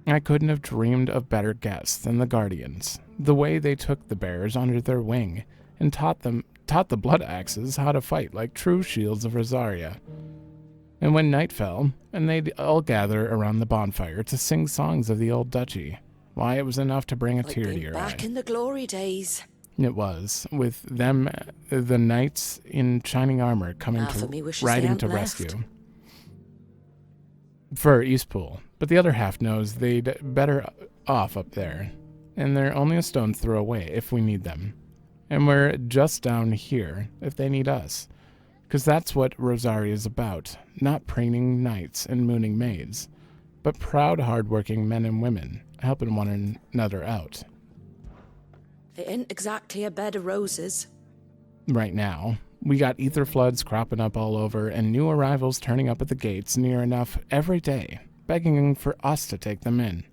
I couldn't have dreamed of better guests than the Guardians. The way they took the bears under their wing and taught the blood axes how to fight like true shields of Rosaria. And when night fell, and they'd all gather around the bonfire to sing songs of the old duchy, why, it was enough to bring a tear to your eye. Back in the glory days. It was, with them, the knights in shining armor coming riding to rescue. For Eastpool, but the other half knows they'd better off up there, and they're only a stone's throw away if we need them. And we're just down here if they need us. Because that's what Rosaria is about, not preening knights and mooning maids, but proud, hard-working men and women, helping one another out. It ain't exactly a bed of roses. Right now, we got ether floods cropping up all over and new arrivals turning up at the gates near enough every day, begging for us to take them in.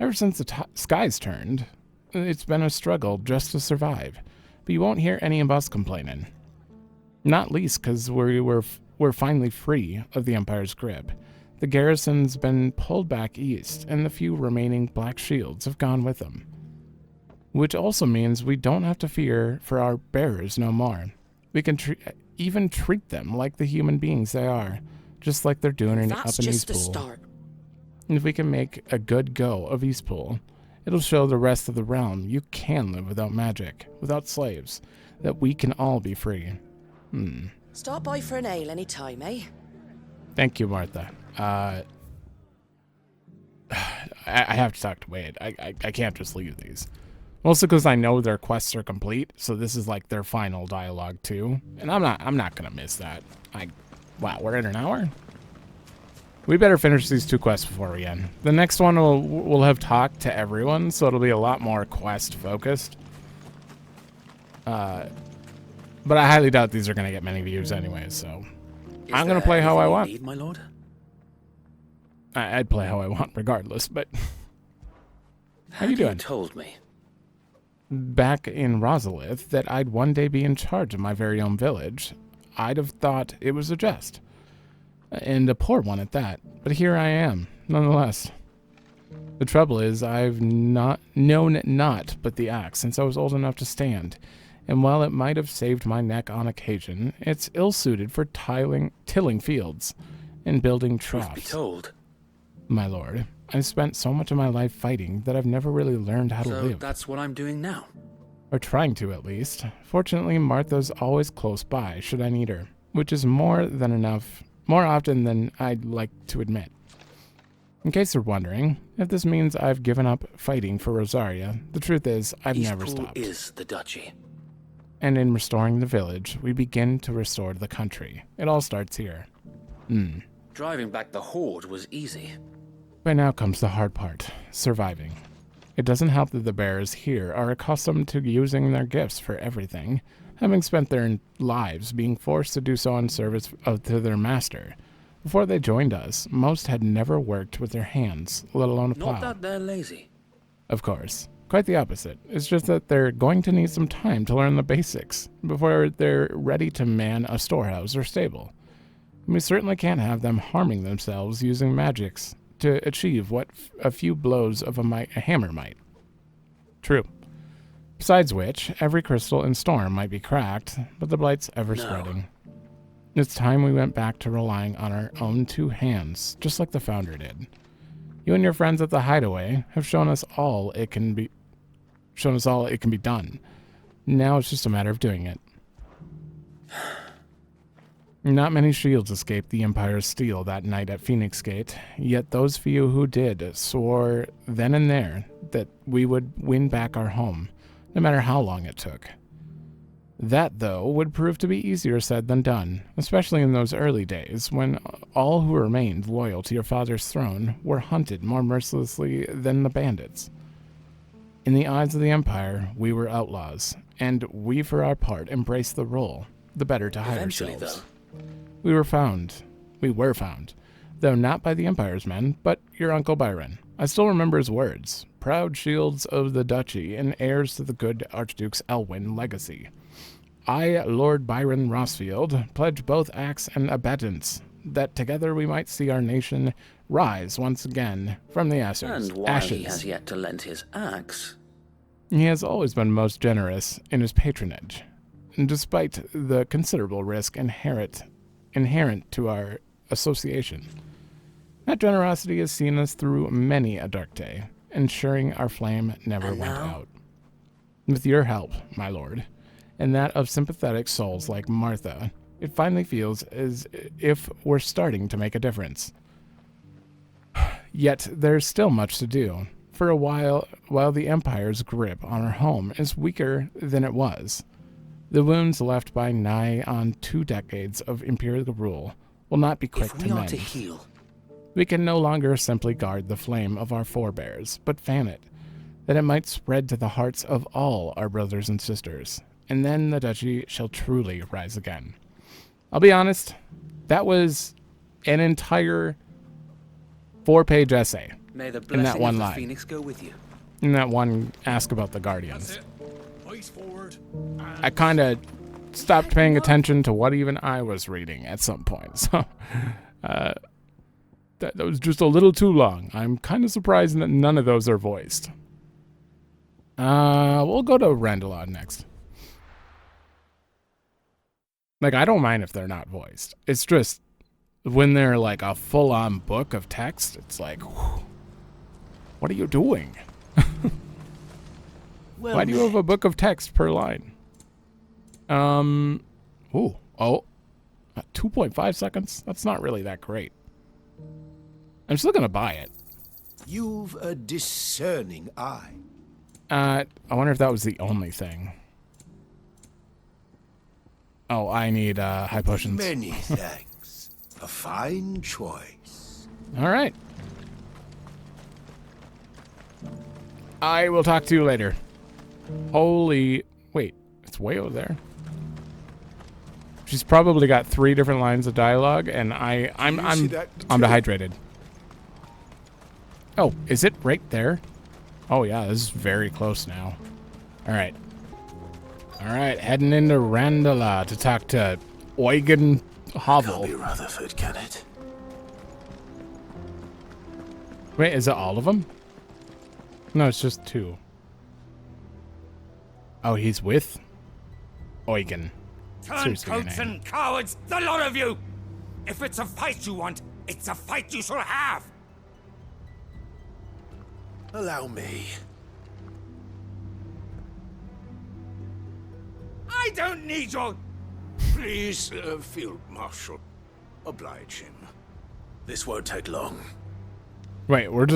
Ever since the skies turned, it's been a struggle just to survive, but you won't hear any of us complaining. Not least because we're finally free of the Empire's grip. The garrison's been pulled back east, and the few remaining Black Shields have gone with them. Which also means we don't have to fear for our bearers no more. We can even treat them like the human beings they are, just like they're doing up in Eastpool. That's just the start. And if we can make a good go of Eastpool, it'll show the rest of the realm you can live without magic, without slaves, that we can all be free. Stop by for an ale any time, eh? Thank you, Martha. I have to talk to Wade. I can't just leave these. Mostly because I know their quests are complete, so this is like their final dialogue too. And I'm not gonna miss that. Wow, we're in an hour? We better finish these 2 quests before we end. The next one we'll have talked to everyone, so it'll be a lot more quest focused. But I highly doubt these are going to get many views anyway, so I'm going to play how I want. Need, my lord? I'd play how I want regardless, but how you doing? You told me. Back in Rosalith that I'd one day be in charge of my very own village. I'd have thought it was a jest. And a poor one at that. But here I am, nonetheless. The trouble is, I've not known naught but the axe since I was old enough to stand. And while it might have saved my neck on occasion, it's ill-suited for tilling fields and building troughs. Truth be told, my lord, I've spent so much of my life fighting that I've never really learned how to live. So that's what I'm doing now. Or trying to, at least. Fortunately, Martha's always close by should I need her, which is more often than I'd like to admit. In case you're wondering, if this means I've given up fighting for Rosaria, the truth is I've never stopped. Is the duchy. And in restoring the village, we begin to restore the country. It all starts here. Driving back the horde was easy. But now comes the hard part, surviving. It doesn't help that the bearers here are accustomed to using their gifts for everything, having spent their lives being forced to do so in service to their master. Before they joined us, most had never worked with their hands, let alone a plow. Not that they're lazy. Of course. Quite the opposite. It's just that they're going to need some time to learn the basics before they're ready to man a storehouse or stable. And we certainly can't have them harming themselves using magics to achieve what a few blows of a hammer might. True. Besides which, every crystal in Storm might be cracked, but the blight's ever spreading. It's time we went back to relying on our own two hands, just like the Founder did. You and your friends at the Hideaway have shown us all it can be done. Now it's just a matter of doing it. Not many shields escaped the Empire's steel that night at Phoenix Gate, yet those few who did swore then and there that we would win back our home, no matter how long it took. That, though, would prove to be easier said than done, especially in those early days when all who remained loyal to your father's throne were hunted more mercilessly than the bandits. In the eyes of the Empire, we were outlaws, and we for our part embraced the role, the better to hide Eventually, ourselves. though. We were found, though not by the Empire's men, but your Uncle Byron. I still remember his words, proud shields of the duchy and heirs to the good Archduke's Elwyn legacy. I, Lord Byron Rossfield, pledge both acts and abettance, that together we might see our nation rise once again from the ashes. And while he has yet to lend his axe, he has always been most generous in his patronage, despite the considerable risk inherent to our association. That generosity has seen us through many a dark day, ensuring our flame never went out. With your help, my lord, and that of sympathetic souls like Martha, it finally feels as if we're starting to make a difference. Yet there's still much to do. For a while the Empire's grip on our home is weaker than it was. The wounds left by nigh on 2 decades of Imperial rule will not be quick to mend. to heal, We can no longer simply guard the flame of our forebears, but fan it, that it might spread to the hearts of all our brothers and sisters, and then the duchy shall truly rise again. I'll be honest, that was an entire 4-page essay may the in that blessing one of the line. Phoenix go with you. In that one ask about the Guardians. I kind of stopped paying attention to what even I was reading at some point, so that was just a little too long. I'm kind of surprised that none of those are voiced. We'll go to Randalon next. Like, I don't mind if they're not voiced. It's just when they're like a full-on book of text, it's like, whew, what are you doing? Why do you have a book of text per line? 2.5 seconds? That's not really that great. I'm still gonna buy it. You've a discerning eye. I wonder if that was the only thing. Oh, I need high potions. Many thanks. A fine choice. All right. I will talk to you later. Holy... Wait, it's way over there. She's probably got 3 different lines of dialogue, and I'm dehydrated. Oh, is it right there? Oh yeah, this is very close now. All right. All right, heading into Randala to talk to Eugen Hovel. Can't be Rutherford, can it? Wait, is it all of them? No, it's just 2. Oh, he's with Eugen. Turncoats and cowards, the lot of you! If it's a fight you want, it's a fight you shall have! Allow me. I don't need your... Please, Field Marshal. Oblige him. This won't take long. Wait, we're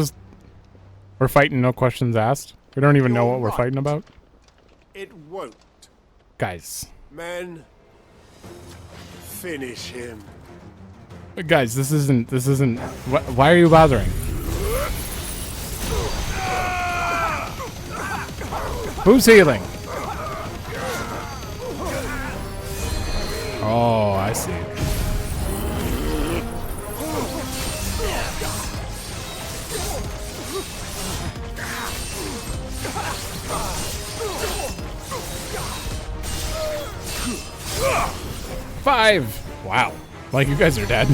fighting no questions asked? We don't even know what we're fighting about? It won't. Guys. Men, finish him. Guys, this isn't, why are you bothering? Who's healing? Oh, I see. Five! Wow. Like, you guys are dead.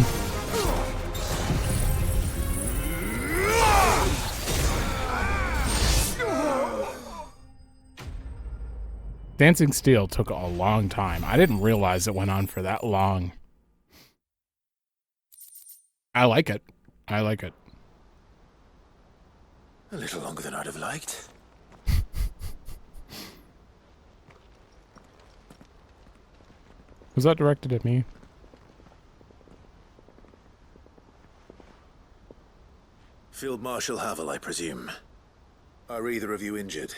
Dancing Steel took a long time. I didn't realize it went on for that long. I like it. I like it. A little longer than I'd have liked. Was that directed at me? Field Marshal Havel, I presume. Are either of you injured?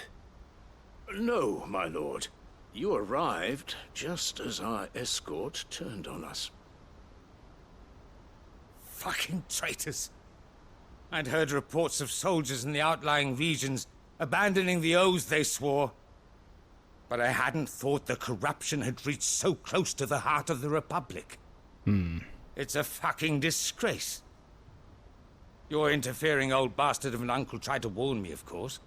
No, my lord. You arrived just as our escort turned on us. Fucking traitors. I'd heard reports of soldiers in the outlying regions abandoning the oaths they swore. But I hadn't thought the corruption had reached so close to the heart of the Republic. It's a fucking disgrace. Your interfering old bastard of an uncle tried to warn me, of course.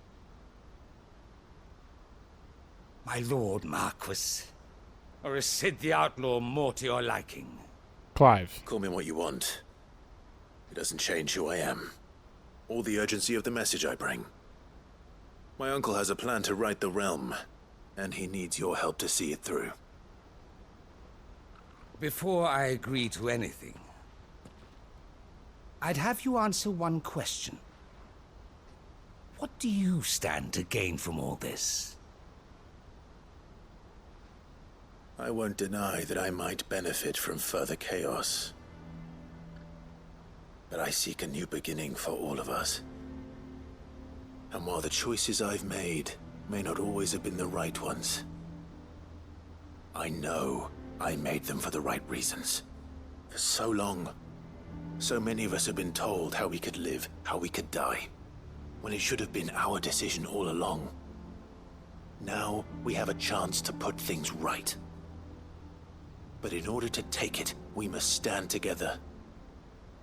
My lord Marquis, or is Sid the Outlaw more to your liking? Clive. Call me what you want. It doesn't change who I am, or the urgency of the message I bring. My uncle has a plan to right the realm, and he needs your help to see it through. Before I agree to anything, I'd have you answer one question. What do you stand to gain from all this? I won't deny that I might benefit from further chaos. But I seek a new beginning for all of us. And while the choices I've made may not always have been the right ones, I know I made them for the right reasons. For so long, so many of us have been told how we could live, how we could die, when it should have been our decision all along. Now we have a chance to put things right. But in order to take it, we must stand together.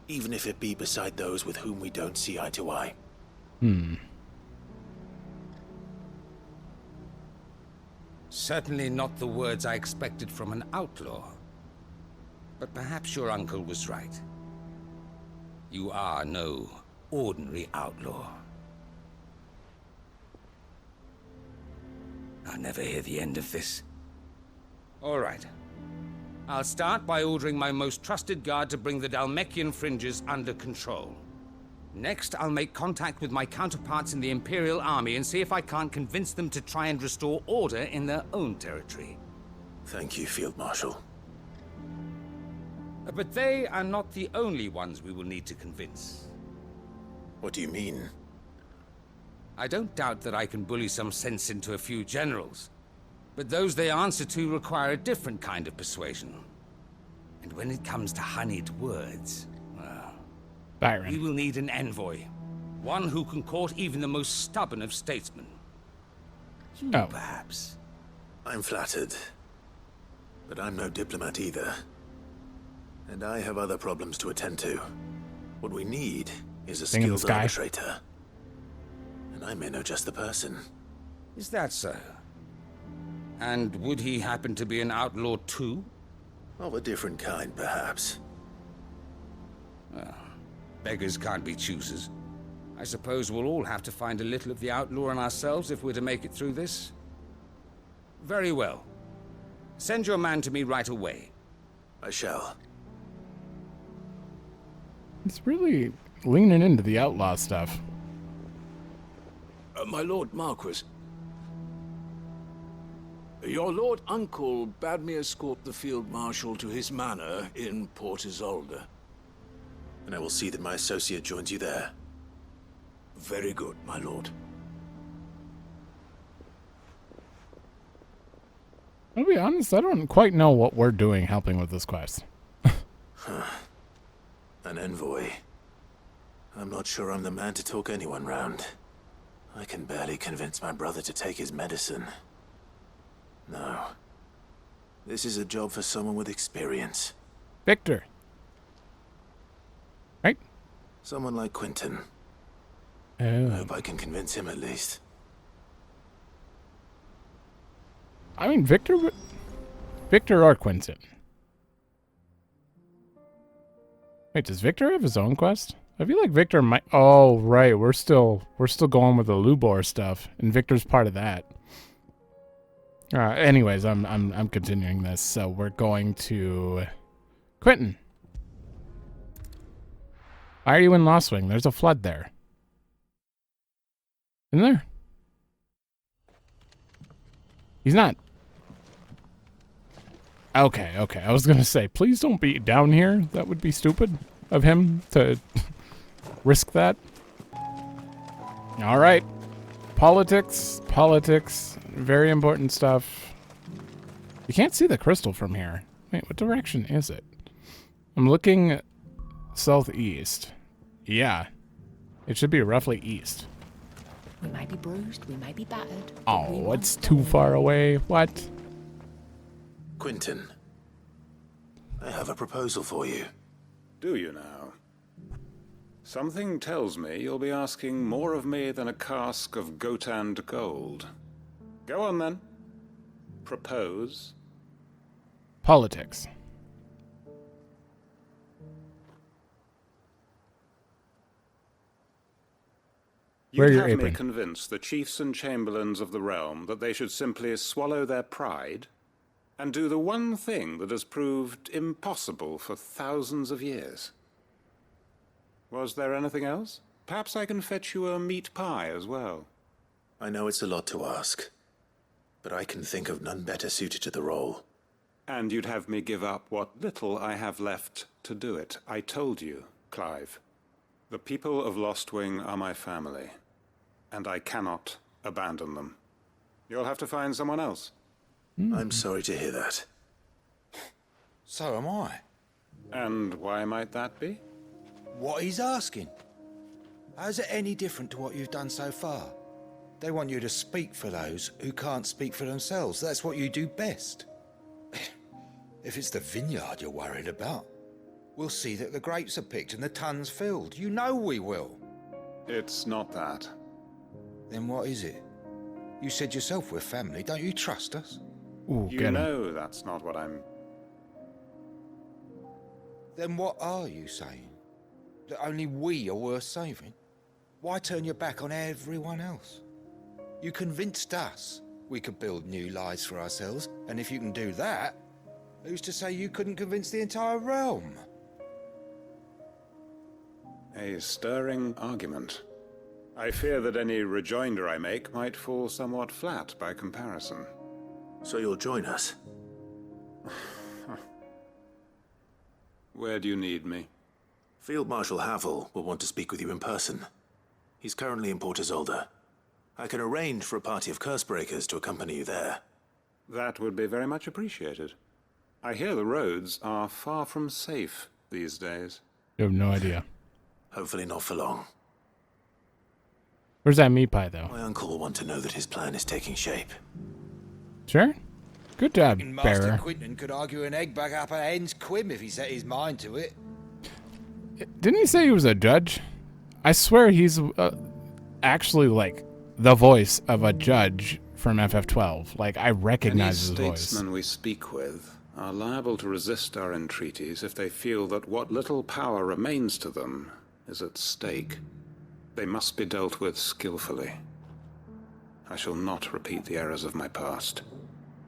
Even if it be beside those with whom we don't see eye to eye. Certainly not the words I expected from an outlaw. But perhaps your uncle was right. You are no ordinary outlaw. I'll never hear the end of this. All right. I'll start by ordering my most trusted guard to bring the Dhalmekian fringes under control. Next, I'll make contact with my counterparts in the Imperial Army and see if I can't convince them to try and restore order in their own territory. Thank you, Field Marshal. But they are not the only ones we will need to convince. What do you mean? I don't doubt that I can bully some sense into a few generals. But those they answer to require a different kind of persuasion. And when it comes to honeyed words, well, Byron. We will need an envoy. One who can court even the most stubborn of statesmen. You, perhaps. I'm flattered. But I'm no diplomat either. And I have other problems to attend to. What we need is a skilled arbitrator. And I may know just the person. Is that so? And would he happen to be an outlaw too? Of a different kind, perhaps. Well, beggars can't be choosers. I suppose we'll all have to find a little of the outlaw in ourselves if we're to make it through this. Very well. Send your man to me right away. I shall. It's really leaning into the outlaw stuff. My Lord Marquis. Your Lord Uncle bade me escort the Field Marshal to his manor in Port Isolde. And I will see that my associate joins you there. Very good, my lord. I'll be honest, I don't quite know what we're doing helping with this quest. An envoy. I'm not sure I'm the man to talk anyone round. I can barely convince my brother to take his medicine. No. This is a job for someone with experience. Victor. Right? Someone like Quentin. Oh. I hope I can convince him at least. I mean, Victor or Quentin? Wait, does Victor have his own quest? I feel like Victor might... Oh, right. We're still going with the Lubor stuff, and Victor's part of that. Anyways, I'm continuing this, so we're going to Quentin. Why are you in Lost Wing? There's a flood there. Isn't there? He's not. Okay. I was gonna say, please don't be down here. That would be stupid of him to risk that. All right. Politics. Very important stuff. You can't see the crystal from here. Wait, what direction is it? I'm looking southeast. Yeah. It should be roughly east. We might be bruised, we might be battered. Oh, it's too far away. What? Quentin, I have a proposal for you. Do you now? Something tells me you'll be asking more of me than a cask of Gotand gold. Go on then. Propose. Politics. You'd have me convince the chiefs and chamberlains of the realm that they should simply swallow their pride and do the one thing that has proved impossible for thousands of years. Was there anything else? Perhaps I can fetch you a meat pie as well. I know it's a lot to ask, but I can think of none better suited to the role. And you'd have me give up what little I have left to do it. I told you, Clive. The people of Lost Wing are my family, and I cannot abandon them. You'll have to find someone else. I'm sorry to hear that. So am I. And why might that be? What he's asking. How's it any different to what you've done so far? They want you to speak for those who can't speak for themselves. That's what you do best. If it's the vineyard you're worried about, we'll see that the grapes are picked and the tons filled. You know we will. It's not that. Then what is it? You said yourself we're family. Don't you trust us? Ooh, you know that's not what I'm... Then what are you saying? That only we are worth saving? Why turn your back on everyone else? You convinced us we could build new lives for ourselves, and if you can do that, who's to say you couldn't convince the entire realm? A stirring argument. I fear that any rejoinder I make might fall somewhat flat by comparison. So you'll join us? Where do you need me? Field Marshal Havel will want to speak with you in person. He's currently in Port Isolde. I can arrange for a party of Cursebreakers to accompany you there. That would be very much appreciated. I hear the roads are far from safe these days. You have no idea. Hopefully not for long. Where's that meat pie, though? My uncle will want to know that his plan is taking shape. Sure. Good job, Master Bearer. Quentin could argue an egg back up a hen's quim if he set his mind to it. Didn't he say he was a judge? I swear he's actually like the voice of a judge from FF12. Like, I recognize his voice. Any statesmen we speak with are liable to resist our entreaties if they feel that what little power remains to them is at stake. They must be dealt with skillfully. I shall not repeat the errors of my past.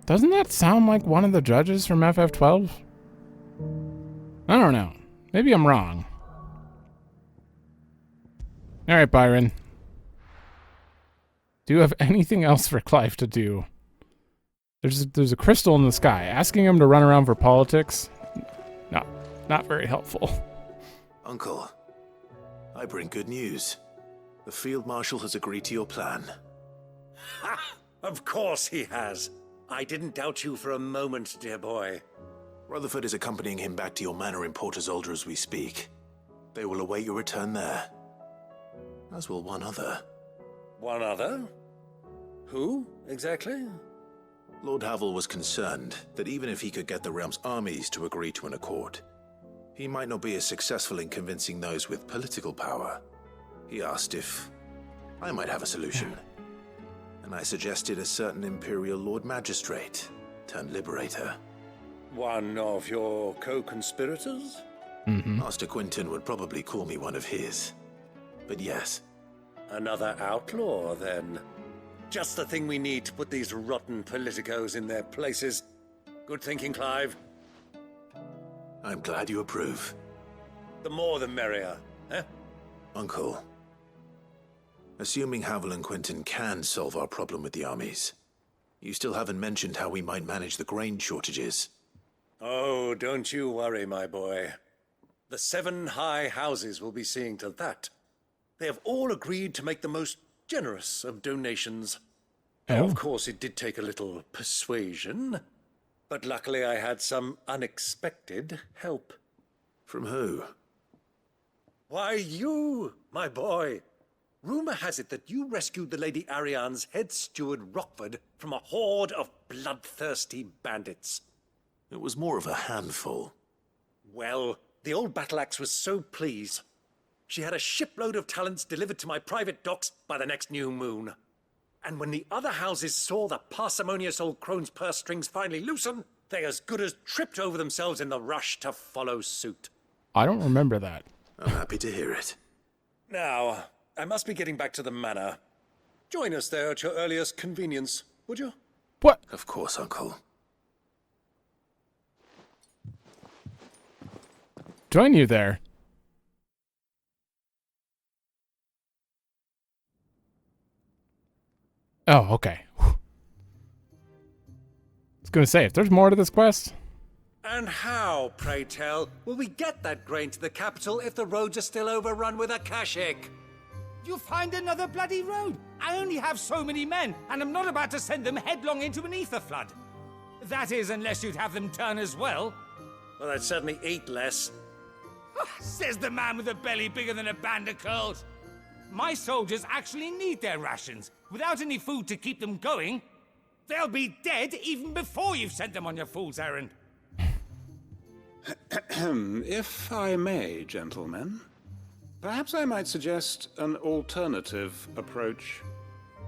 Doesn't that sound like one of the judges from FF12? I don't know. Maybe I'm wrong. All right, Byron. Do you have anything else for Clive to do? There's a crystal in the sky. Asking him to run around for politics? No, not very helpful. Uncle, I bring good news. The Field Marshal has agreed to your plan. Ha! Of course he has. I didn't doubt you for a moment, dear boy. Rutherford is accompanying him back to your manor in Port Isolde as we speak. They will await your return there. As will one other. One other? Who, exactly? Lord Havel was concerned that even if he could get the realm's armies to agree to an accord, he might not be as successful in convincing those with political power. He asked if I might have a solution. And I suggested a certain Imperial Lord Magistrate turned Liberator. One of your co-conspirators? Master Quentin would probably call me one of his. But yes. Another outlaw, then? Just the thing we need to put these rotten politicos in their places. Good thinking, Clive. I'm glad you approve. The more the merrier, eh? Uncle, assuming Havel and Quentin can solve our problem with the armies, you still haven't mentioned how we might manage the grain shortages. Oh, don't you worry, my boy. The 7 high houses will be seeing to that. They have all agreed to make the most generous of donations. Now, of course, it did take a little persuasion, but luckily I had some unexpected help. From who? Why, you, my boy. Rumor has it that you rescued the Lady Ariane's head steward Rockford from a horde of bloodthirsty bandits. It was more of a handful. Well, the old battle axe was so pleased. She had a shipload of talents delivered to my private docks by the next new moon. And when the other houses saw the parsimonious old crone's purse strings finally loosen, they as good as tripped over themselves in the rush to follow suit. I don't remember that. I'm happy to hear it. Now, I must be getting back to the manor. Join us there at your earliest convenience, would you? What? Of course, Uncle. Join you there. Oh, okay. I was going to say, if there's more to this quest. And how, pray tell, will we get that grain to the capital if the roads are still overrun with akashic? You'll find another bloody road. I only have so many men, and I'm not about to send them headlong into an ether flood. That is, unless you'd have them turn as well. Well, I'd certainly eat less. Says the man with a belly bigger than a band of curls. My soldiers actually need their rations. Without any food to keep them going, they'll be dead even before you've sent them on your fool's errand. If I may, gentlemen, perhaps I might suggest an alternative approach.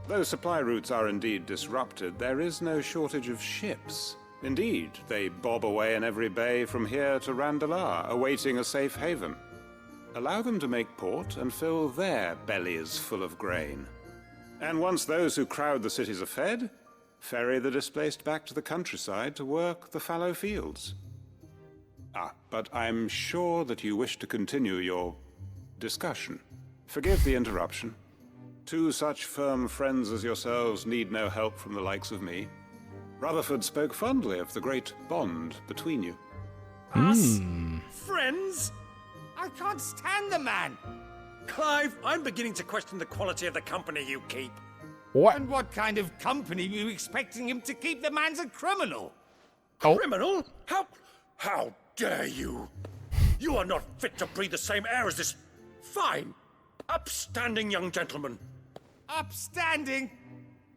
Though supply routes are indeed disrupted, there is no shortage of ships. Indeed, they bob away in every bay from here to Randalar, awaiting a safe haven. Allow them to make port and fill their bellies full of grain. And once those who crowd the cities are fed, ferry the displaced back to the countryside to work the fallow fields. But I'm sure that you wish to continue your discussion. Forgive the interruption. 2 such firm friends as yourselves need no help from the likes of me. Rutherford spoke fondly of the great bond between you. Us? Friends? I can't stand the man. Clive, I'm beginning to question the quality of the company you keep. What? And what kind of company were you expecting him to keep? The man's a criminal. Criminal? How dare you? You are not fit to breathe the same air as this fine, upstanding young gentleman. Upstanding?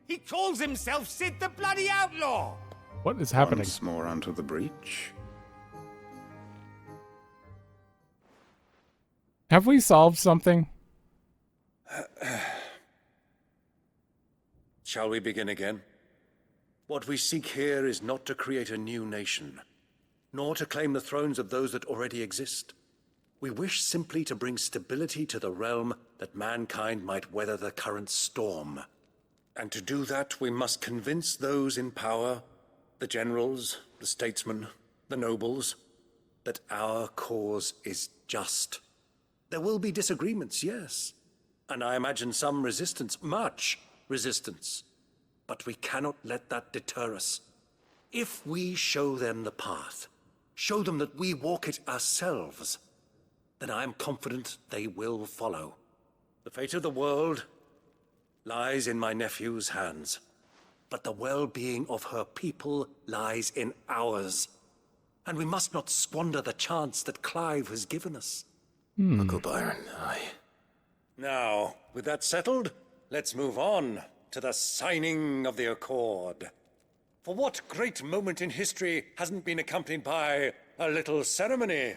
He calls himself Sid the Bloody Outlaw. What is happening? Once more onto the breach. Have we solved something? Shall we begin again? What we seek here is not to create a new nation, nor to claim the thrones of those that already exist. We wish simply to bring stability to the realm that mankind might weather the current storm. And to do that, we must convince those in power, the generals, the statesmen, the nobles, that our cause is just. There will be disagreements, yes, and I imagine some resistance, much resistance. But we cannot let that deter us. If we show them the path, show them that we walk it ourselves, then I am confident they will follow. The fate of the world lies in my nephew's hands, but the well-being of her people lies in ours. And we must not squander the chance that Clive has given us. Uncle Byron, Now, with that settled, let's move on to the signing of the Accord. For what great moment in history hasn't been accompanied by a little ceremony?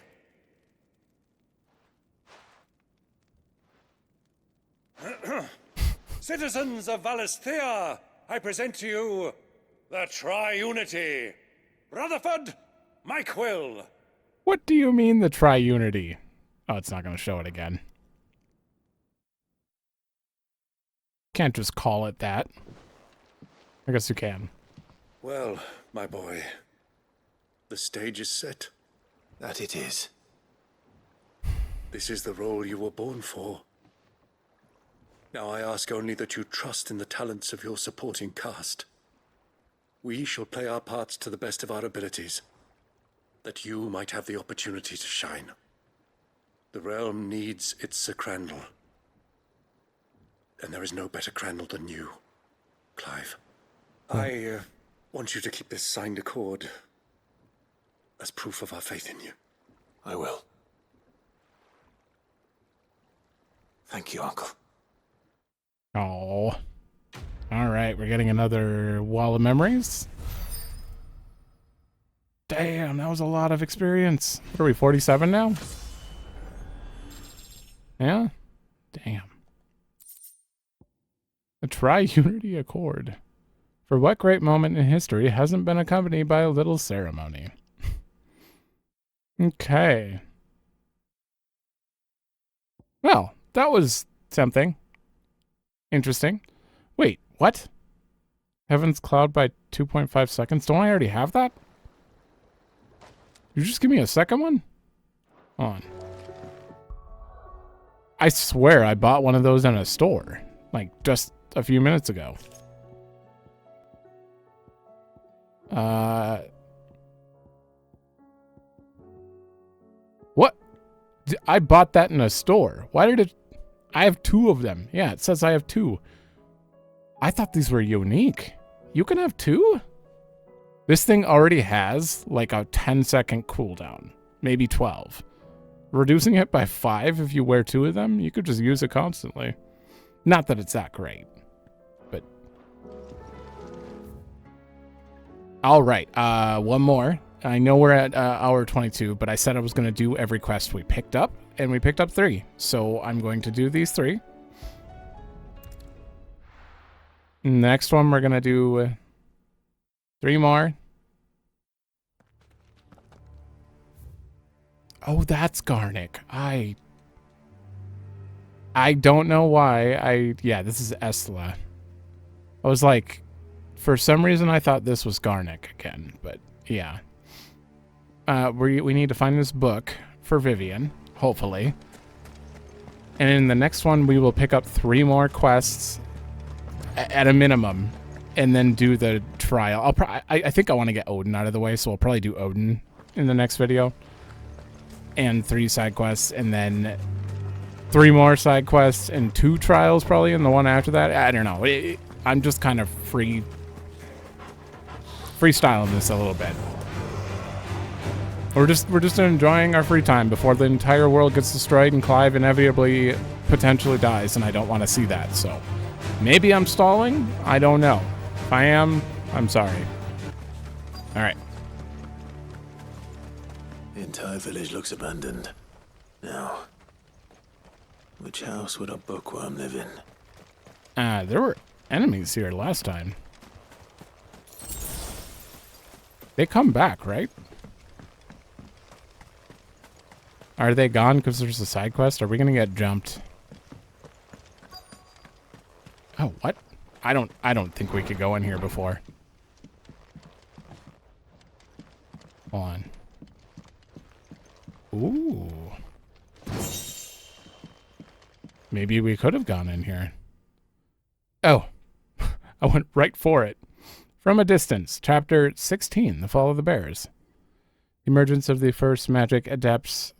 Citizens of Valisthea, I present to you the Tri-Unity. Rutherford, Mike Will. What do you mean the Tri-Unity? Oh, it's not going to show it again. Can't just call it that. I guess you can. Well, my boy, the stage is set. That it is. This is the role you were born for. Now I ask only that you trust in the talents of your supporting cast. We shall play our parts to the best of our abilities, that you might have the opportunity to shine. The realm needs its Sir Crandall. And there is no better Crandall than you, Clive. I want you to keep this signed accord as proof of our faith in you. I will. Thank you, Uncle. Oh. All right, we're getting another wall of memories. Damn, that was a lot of experience. What are we, 47 now? Yeah? Damn. A Tri-Unity Accord. For what great moment in history hasn't been accompanied by a little ceremony? Okay. Well, that was something. Interesting. Wait, what? Heaven's Cloud by 2.5 seconds? Don't I already have that? You just give me a second one? Hold on. I swear I bought one of those in a store. Like, just a few minutes ago. What? I bought that in a store. Why did it... I have 2 of them. Yeah, it says I have 2. I thought these were unique. You can have 2? This thing already has like a 10-second cooldown. Maybe 12. Reducing it by 5 if you wear 2 of them, you could just use it constantly. Not that it's that great. But... Alright, one more. I know we're at hour 22, but I said I was going to do every quest we picked up, and we picked up 3. So I'm going to do these 3. Next one, we're going to do 3 more. Oh, that's Garnick. I don't know why. Yeah, this is Estla. I was like, for some reason I thought this was Garnick again, but yeah. We need to find this book for Vivian, hopefully. And in the next one, we will pick up 3 more quests at a minimum, and then do the trial. I think I want to get Odin out of the way, so I'll probably do Odin in the next video. And 3 side quests, and then 3 more side quests, and 2 trials probably in the one after that. I don't know. I'm just kind of freestyling this a little bit. We're just enjoying our free time before the entire world gets destroyed and Clive inevitably potentially dies, and I don't want to see that. So maybe I'm stalling. I don't know. If I am, I'm sorry. All right. The entire village looks abandoned. Now, which house would a bookworm live in? There were enemies here last time. They come back, right? Are they gone because there's a side quest? Are we gonna get jumped? Oh, what? I don't think we could go in here before. Hold on. Ooh. Maybe we could have gone in here. Oh. I went right for it. From a Distance, Chapter 16, The Fall of the Bears. The emergence of the first magic adepts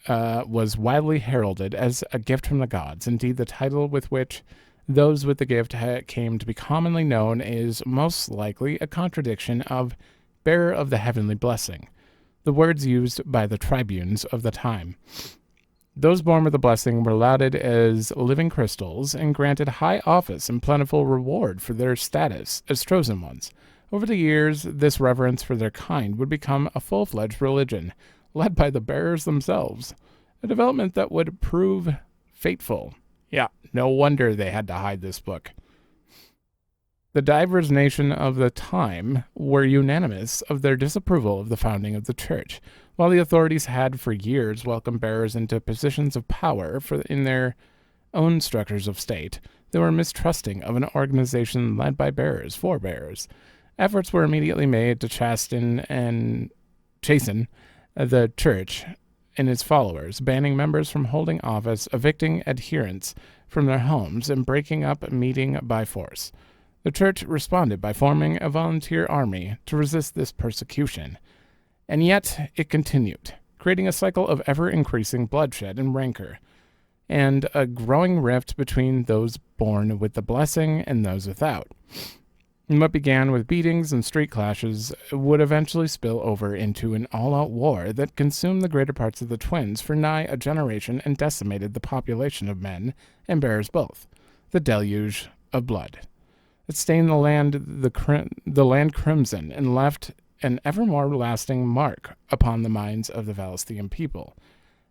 was widely heralded as a gift from the gods. Indeed, the title with which those with the gift came to be commonly known is most likely a contradiction of bearer of the heavenly blessing, the words used by the tribunes of the time. Those born with the blessing were lauded as living crystals and granted high office and plentiful reward for their status as chosen ones. Over the years, this reverence for their kind would become a full-fledged religion, led by the bearers themselves, a development that would prove fateful. Yeah, no wonder they had to hide this book. The divers nation of the time were unanimous of their disapproval of the founding of the church, while the authorities had for years welcomed bearers into positions of power in their own structures of state. They were mistrusting of an organization led by bearers for bearers. Efforts were immediately made to chasten the church and its followers, banning members from holding office, evicting adherents from their homes, and breaking up a meeting by force. The church responded by forming a volunteer army to resist this persecution. And yet it continued, creating a cycle of ever-increasing bloodshed and rancor, and a growing rift between those born with the blessing and those without. And what began with beatings and street clashes would eventually spill over into an all-out war that consumed the greater parts of the Twins for nigh a generation and decimated the population of men and bears both. The deluge of blood. It stained the land crimson and left an ever more lasting mark upon the minds of the Valisthean people.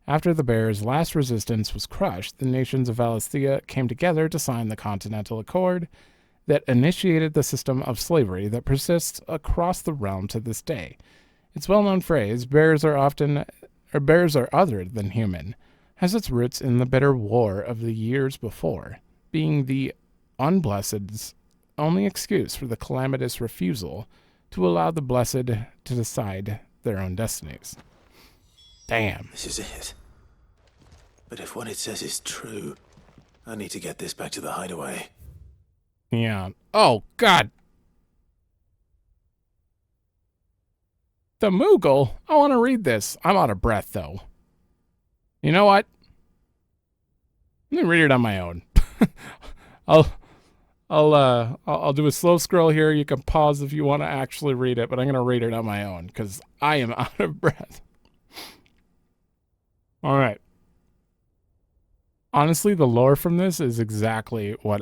After the bears' last resistance was crushed, the nations of Valisthea came together to sign the Continental Accord that initiated the system of slavery that persists across the realm to this day. Its well-known phrase, bears are other than human, has its roots in the bitter war of the years before, being the unblessed's only excuse for the calamitous refusal to allow the blessed to decide their own destinies. Damn. This is it. But if what it says is true, I need to get this back to the Hideaway. Yeah. Oh, God. The Moogle? I want to read this. I'm out of breath, though. You know what? Let me read it on my own. I'll do a slow scroll here. You can pause if you want to actually read it, but I'm going to read it on my own because I am out of breath. All right. Honestly, the lore from this is exactly what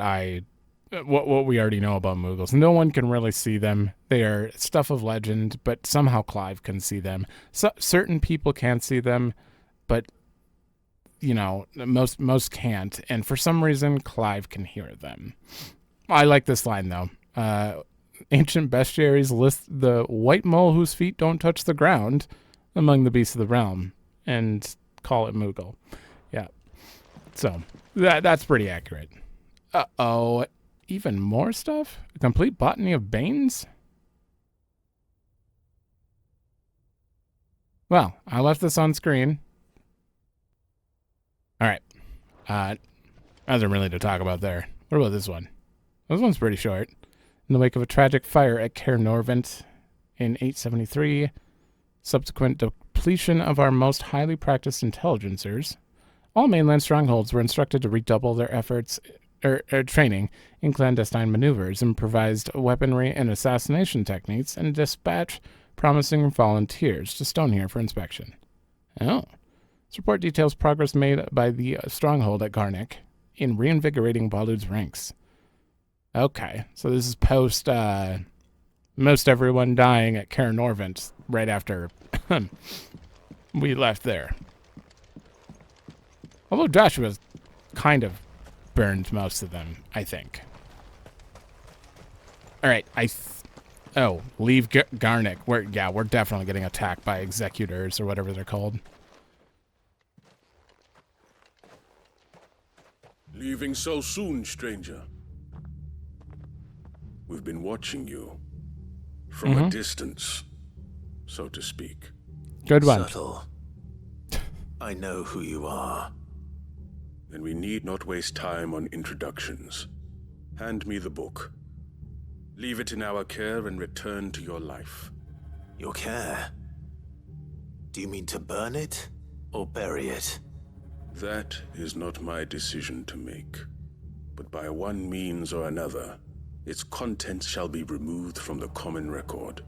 we already know about Moogles. No one can really see them. They are stuff of legend, but somehow Clive can see them. Certain people can see them, but you know, most can't. And for some reason, Clive can hear them. I like this line though. Ancient bestiaries list the white mole whose feet don't touch the ground among the beasts of the realm, and call it Moogle. Yeah. So that's pretty accurate. Uh-oh. Even more stuff? A complete botany of Banes? Well, I left this on screen. Alright. Nothing really to talk about there. What about this one? This one's pretty short. In the wake of a tragic fire at Caer Norvent in 873, subsequent depletion of our most highly practiced intelligencers, all mainland strongholds were instructed to redouble their efforts training in clandestine maneuvers, improvised weaponry and assassination techniques, and dispatch promising volunteers to Stonehere for inspection. Oh. This report details progress made by the stronghold at Garnick in reinvigorating Balud's ranks. Okay, so this is post most everyone dying at Caer Norvent right after we left there. Although Joshua's kind of burned most of them, I think. All right, leave Garnick. We're definitely getting attacked by executors or whatever they're called. Leaving so soon, stranger? We've been watching you from a distance, so to speak. Good one. Subtle. I know who you are. Then we need not waste time on introductions. Hand me the book. Leave it in our care and return to your life. Your care? Do you mean to burn it or bury it? That is not my decision to make. But by one means or another, its contents shall be removed from the common record.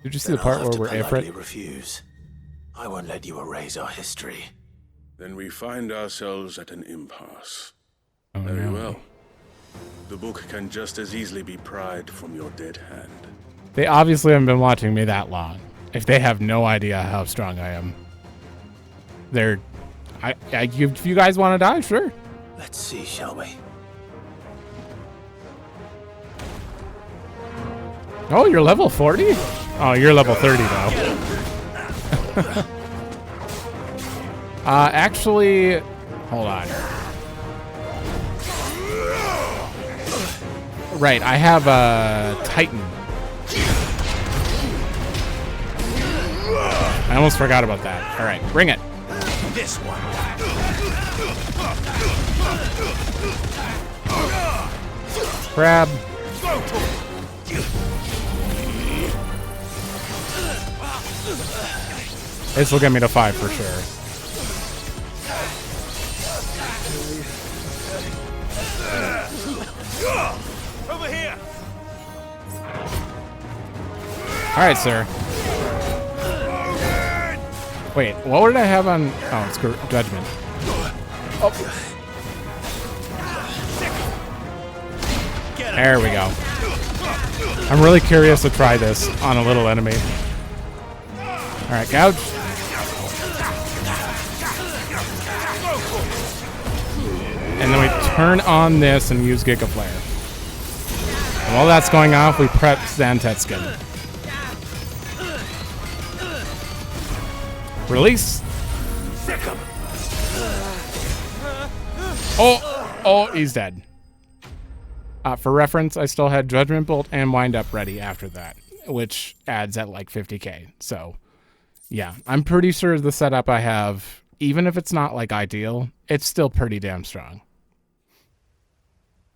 Did you see the part where we're politely refuse. I won't let you erase our history. Then we find ourselves at an impasse. Oh, Very no. well. The book can just as easily be pried from your dead hand. They obviously haven't been watching me that long. If they have no idea how strong I am. If you guys want to die, sure. Let's see, shall we? Oh, you're level 40? Oh, you're level 30 though. Actually, hold on. right. I have a Titan. I almost forgot about that. All right, bring it. This one. Grab. This will get me to 5 for sure. Over here. All right, sir. Wait, what did I have on? Oh, it's Judgment. Oh. There we go. I'm really curious to try this on a little enemy. All right, gouge. And then we turn on this and use Giga Flare. And while that's going off, we prep Xantetskin. Release. Oh, he's dead. For reference, I still had Judgment Bolt and Wind Up ready after that, which adds at like 50k. So, yeah, I'm pretty sure the setup I have, even if it's not like ideal, it's still pretty damn strong.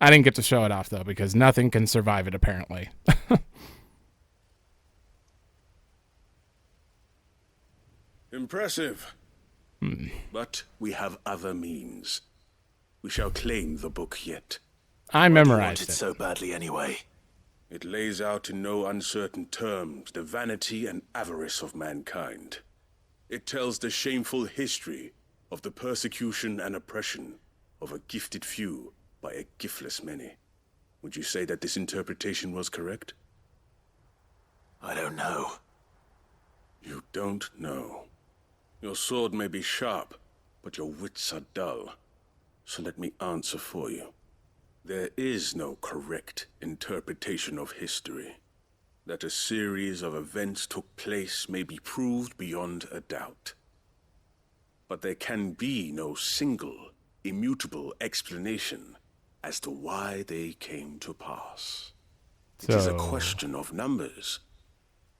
I didn't get to show it off though, because nothing can survive it apparently. Impressive. But we have other means. We shall claim the book yet. I memorized it so badly anyway. It lays out in no uncertain terms the vanity and avarice of mankind. It tells the shameful history of the persecution and oppression of a gifted few by a giftless many. Would you say that this interpretation was correct? I don't know. You don't know. Your sword may be sharp, but your wits are dull. So let me answer for you. There is no correct interpretation of history. That a series of events took place may be proved beyond a doubt. But there can be no single, immutable explanation as to why they came to pass. It is a question of numbers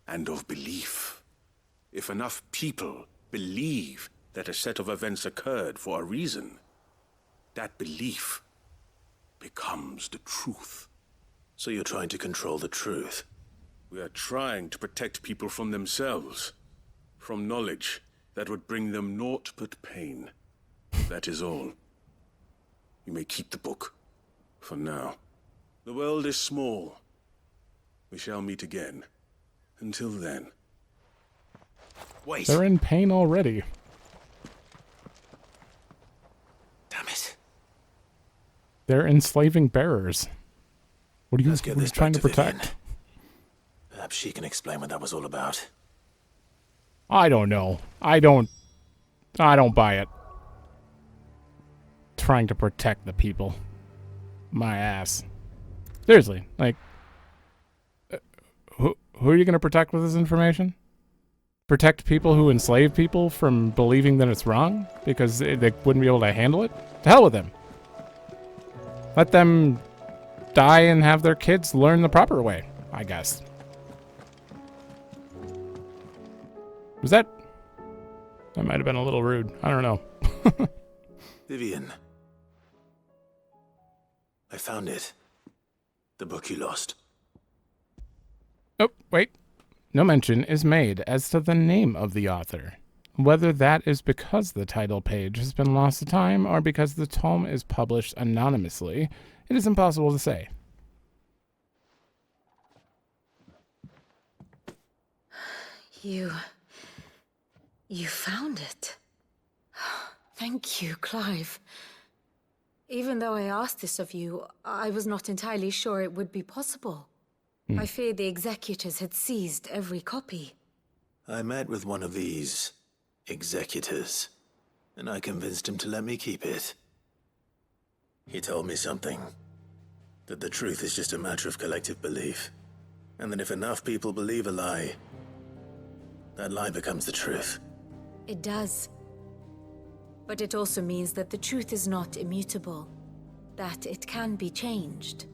and of belief. If enough people believe that a set of events occurred for a reason, that belief becomes the truth. So you're trying to control the truth? We are trying to protect people from themselves, from knowledge that would bring them naught but pain. That is all. You may keep the book, for now. The world is small. We shall meet again. Until then. Wait. They're in pain already. Damn it. They're enslaving bearers. What are you trying to protect? Vivian. Perhaps she can explain what that was all about. I don't know. I don't buy it. Trying to protect the people. My ass. Seriously, like, who are you going to protect with this information? Protect people who enslave people from believing that it's wrong because they wouldn't be able to handle it? To hell with them. Let them die and have their kids learn the proper way, I guess. Was that might have been a little rude. I don't know. Vivian. I found it. The book you lost. Oh, wait. No mention is made as to the name of the author. Whether that is because the title page has been lost to time or because the tome is published anonymously, it is impossible to say. You found it. Thank you, Clive. Even though I asked this of you, I was not entirely sure it would be possible. I feared the executors had seized every copy. I met with one of these executors, and I convinced him to let me keep it. He told me something. That the truth is just a matter of collective belief. And that if enough people believe a lie, that lie becomes the truth. It does. But it also means that the truth is not immutable. That it can be changed.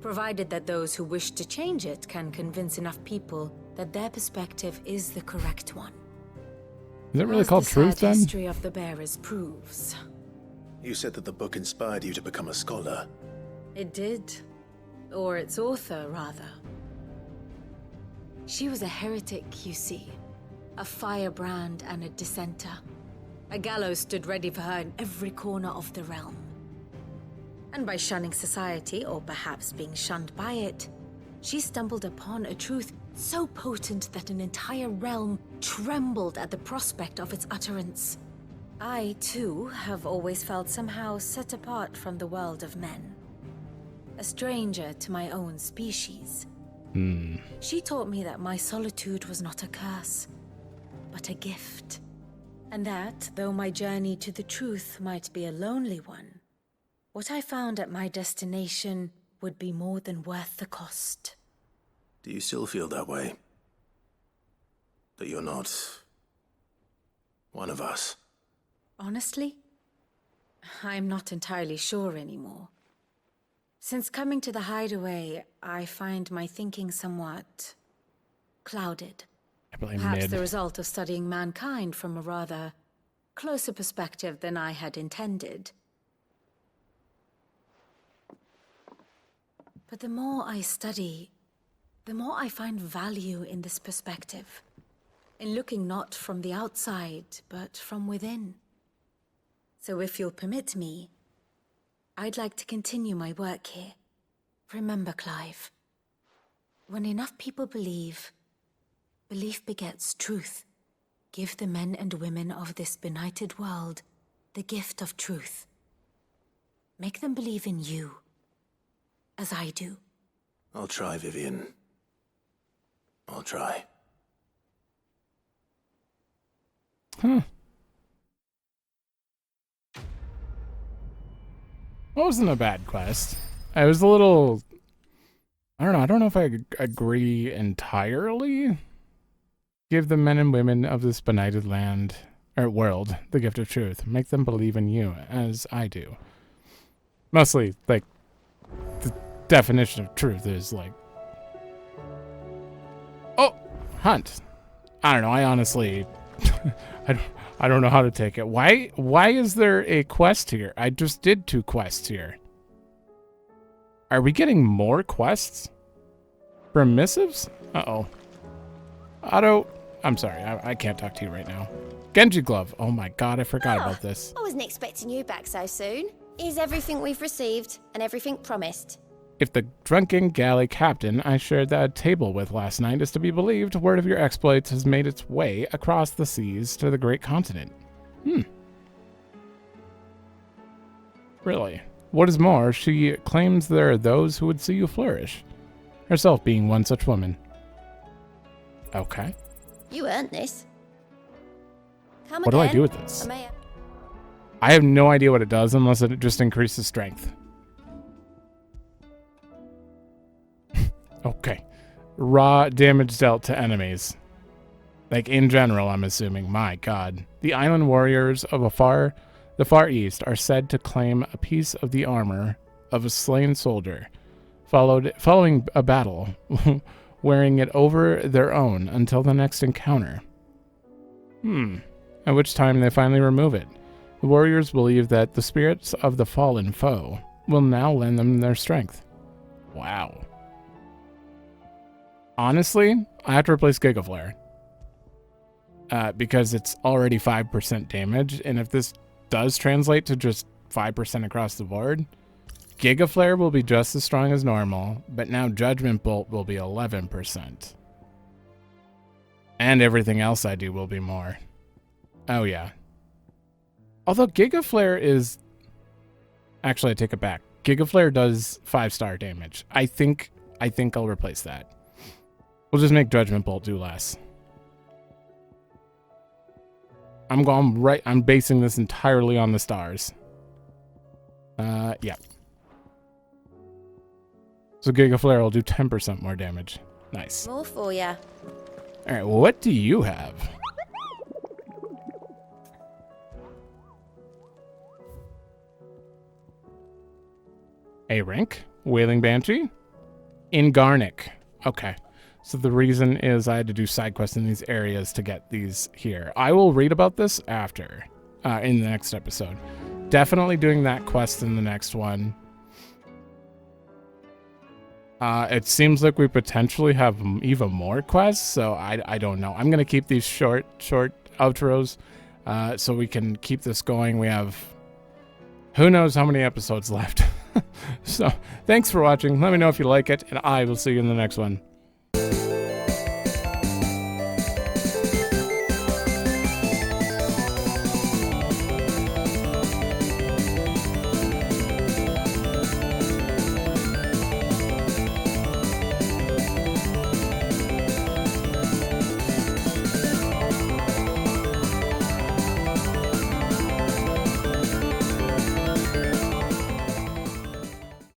Provided that those who wish to change it can convince enough people that their perspective is the correct one. Is it really As called the truth sad then? history of the bearers proves. You said that the book inspired you to become a scholar. It did. Or its author, rather. She was a heretic, you see. A firebrand and a dissenter. A gallows stood ready for her in every corner of the realm. And by shunning society, or perhaps being shunned by it, she stumbled upon a truth so potent that an entire realm trembled at the prospect of its utterance. I, too, have always felt somehow set apart from the world of men. A stranger to my own species. She taught me that my solitude was not a curse, but a gift. And that, though my journey to the truth might be a lonely one, what I found at my destination would be more than worth the cost. Do you still feel that way? That you're not one of us? Honestly, I'm not entirely sure anymore. Since coming to the Hideaway, I find my thinking somewhat clouded. Perhaps the result of studying mankind from a rather closer perspective than I had intended. But the more I study, the more I find value in this perspective. In looking not from the outside, but from within. So if you'll permit me, I'd like to continue my work here. Remember, Clive, when enough people believe, belief begets truth. Give the men and women of this benighted world the gift of truth. Make them believe in you, as I do. I'll try, Vivian. I'll try. Huh. Well, it wasn't a bad quest. I was a little... I don't know if I agree entirely. Give the men and women of this benighted land, or world, the gift of truth. Make them believe in you, as I do. Mostly, like, the definition of truth is, like... Oh! Hunt! I don't know, I honestly... I don't know how to take it. Why is there a quest here? I just did 2 quests here. Are we getting more quests? From missives? Uh-oh. Otto, I'm sorry, I can't talk to you right now. Genji Glove. Oh my god, I forgot about this. I wasn't expecting you back so soon. Is everything we've received and everything promised? If the drunken galley captain I shared that table with last night is to be believed, word of your exploits has made its way across the seas to the great continent. Really? What is more, she claims there are those who would see you flourish. Herself being one such woman. Okay. You earned this. Come What do I do with this? I have no idea what it does unless it just increases strength. Okay. Raw damage dealt to enemies. Like, in general, I'm assuming. My god. The island warriors of the far east are said to claim a piece of the armor of a slain soldier, following a battle, wearing it over their own until the next encounter. At which time they finally remove it. The warriors believe that the spirits of the fallen foe will now lend them their strength. Wow. Honestly, I have to replace Gigaflare. Because it's already 5% damage, and if this does translate to just 5% across the board, Gigaflare will be just as strong as normal, but now Judgment Bolt will be 11%. And everything else I do will be more. Oh yeah. Although Gigaflare is... Actually, I take it back. Gigaflare does 5-star damage. I think I'll replace that. We'll just make Judgment Bolt do less. I'm basing this entirely on the stars. Yeah. So Gigaflare will do 10% more damage. Nice. More for ya. Alright, well, what do you have? A rank? Wailing Banshee? In Garnick. Okay. So the reason is I had to do side quests in these areas to get these here. I will read about this after, in the next episode. Definitely doing that quest in the next one. It seems like we potentially have even more quests, so I don't know. I'm going to keep these short outros so we can keep this going. We have who knows how many episodes left. So thanks for watching. Let me know if you like it, and I will see you in the next one.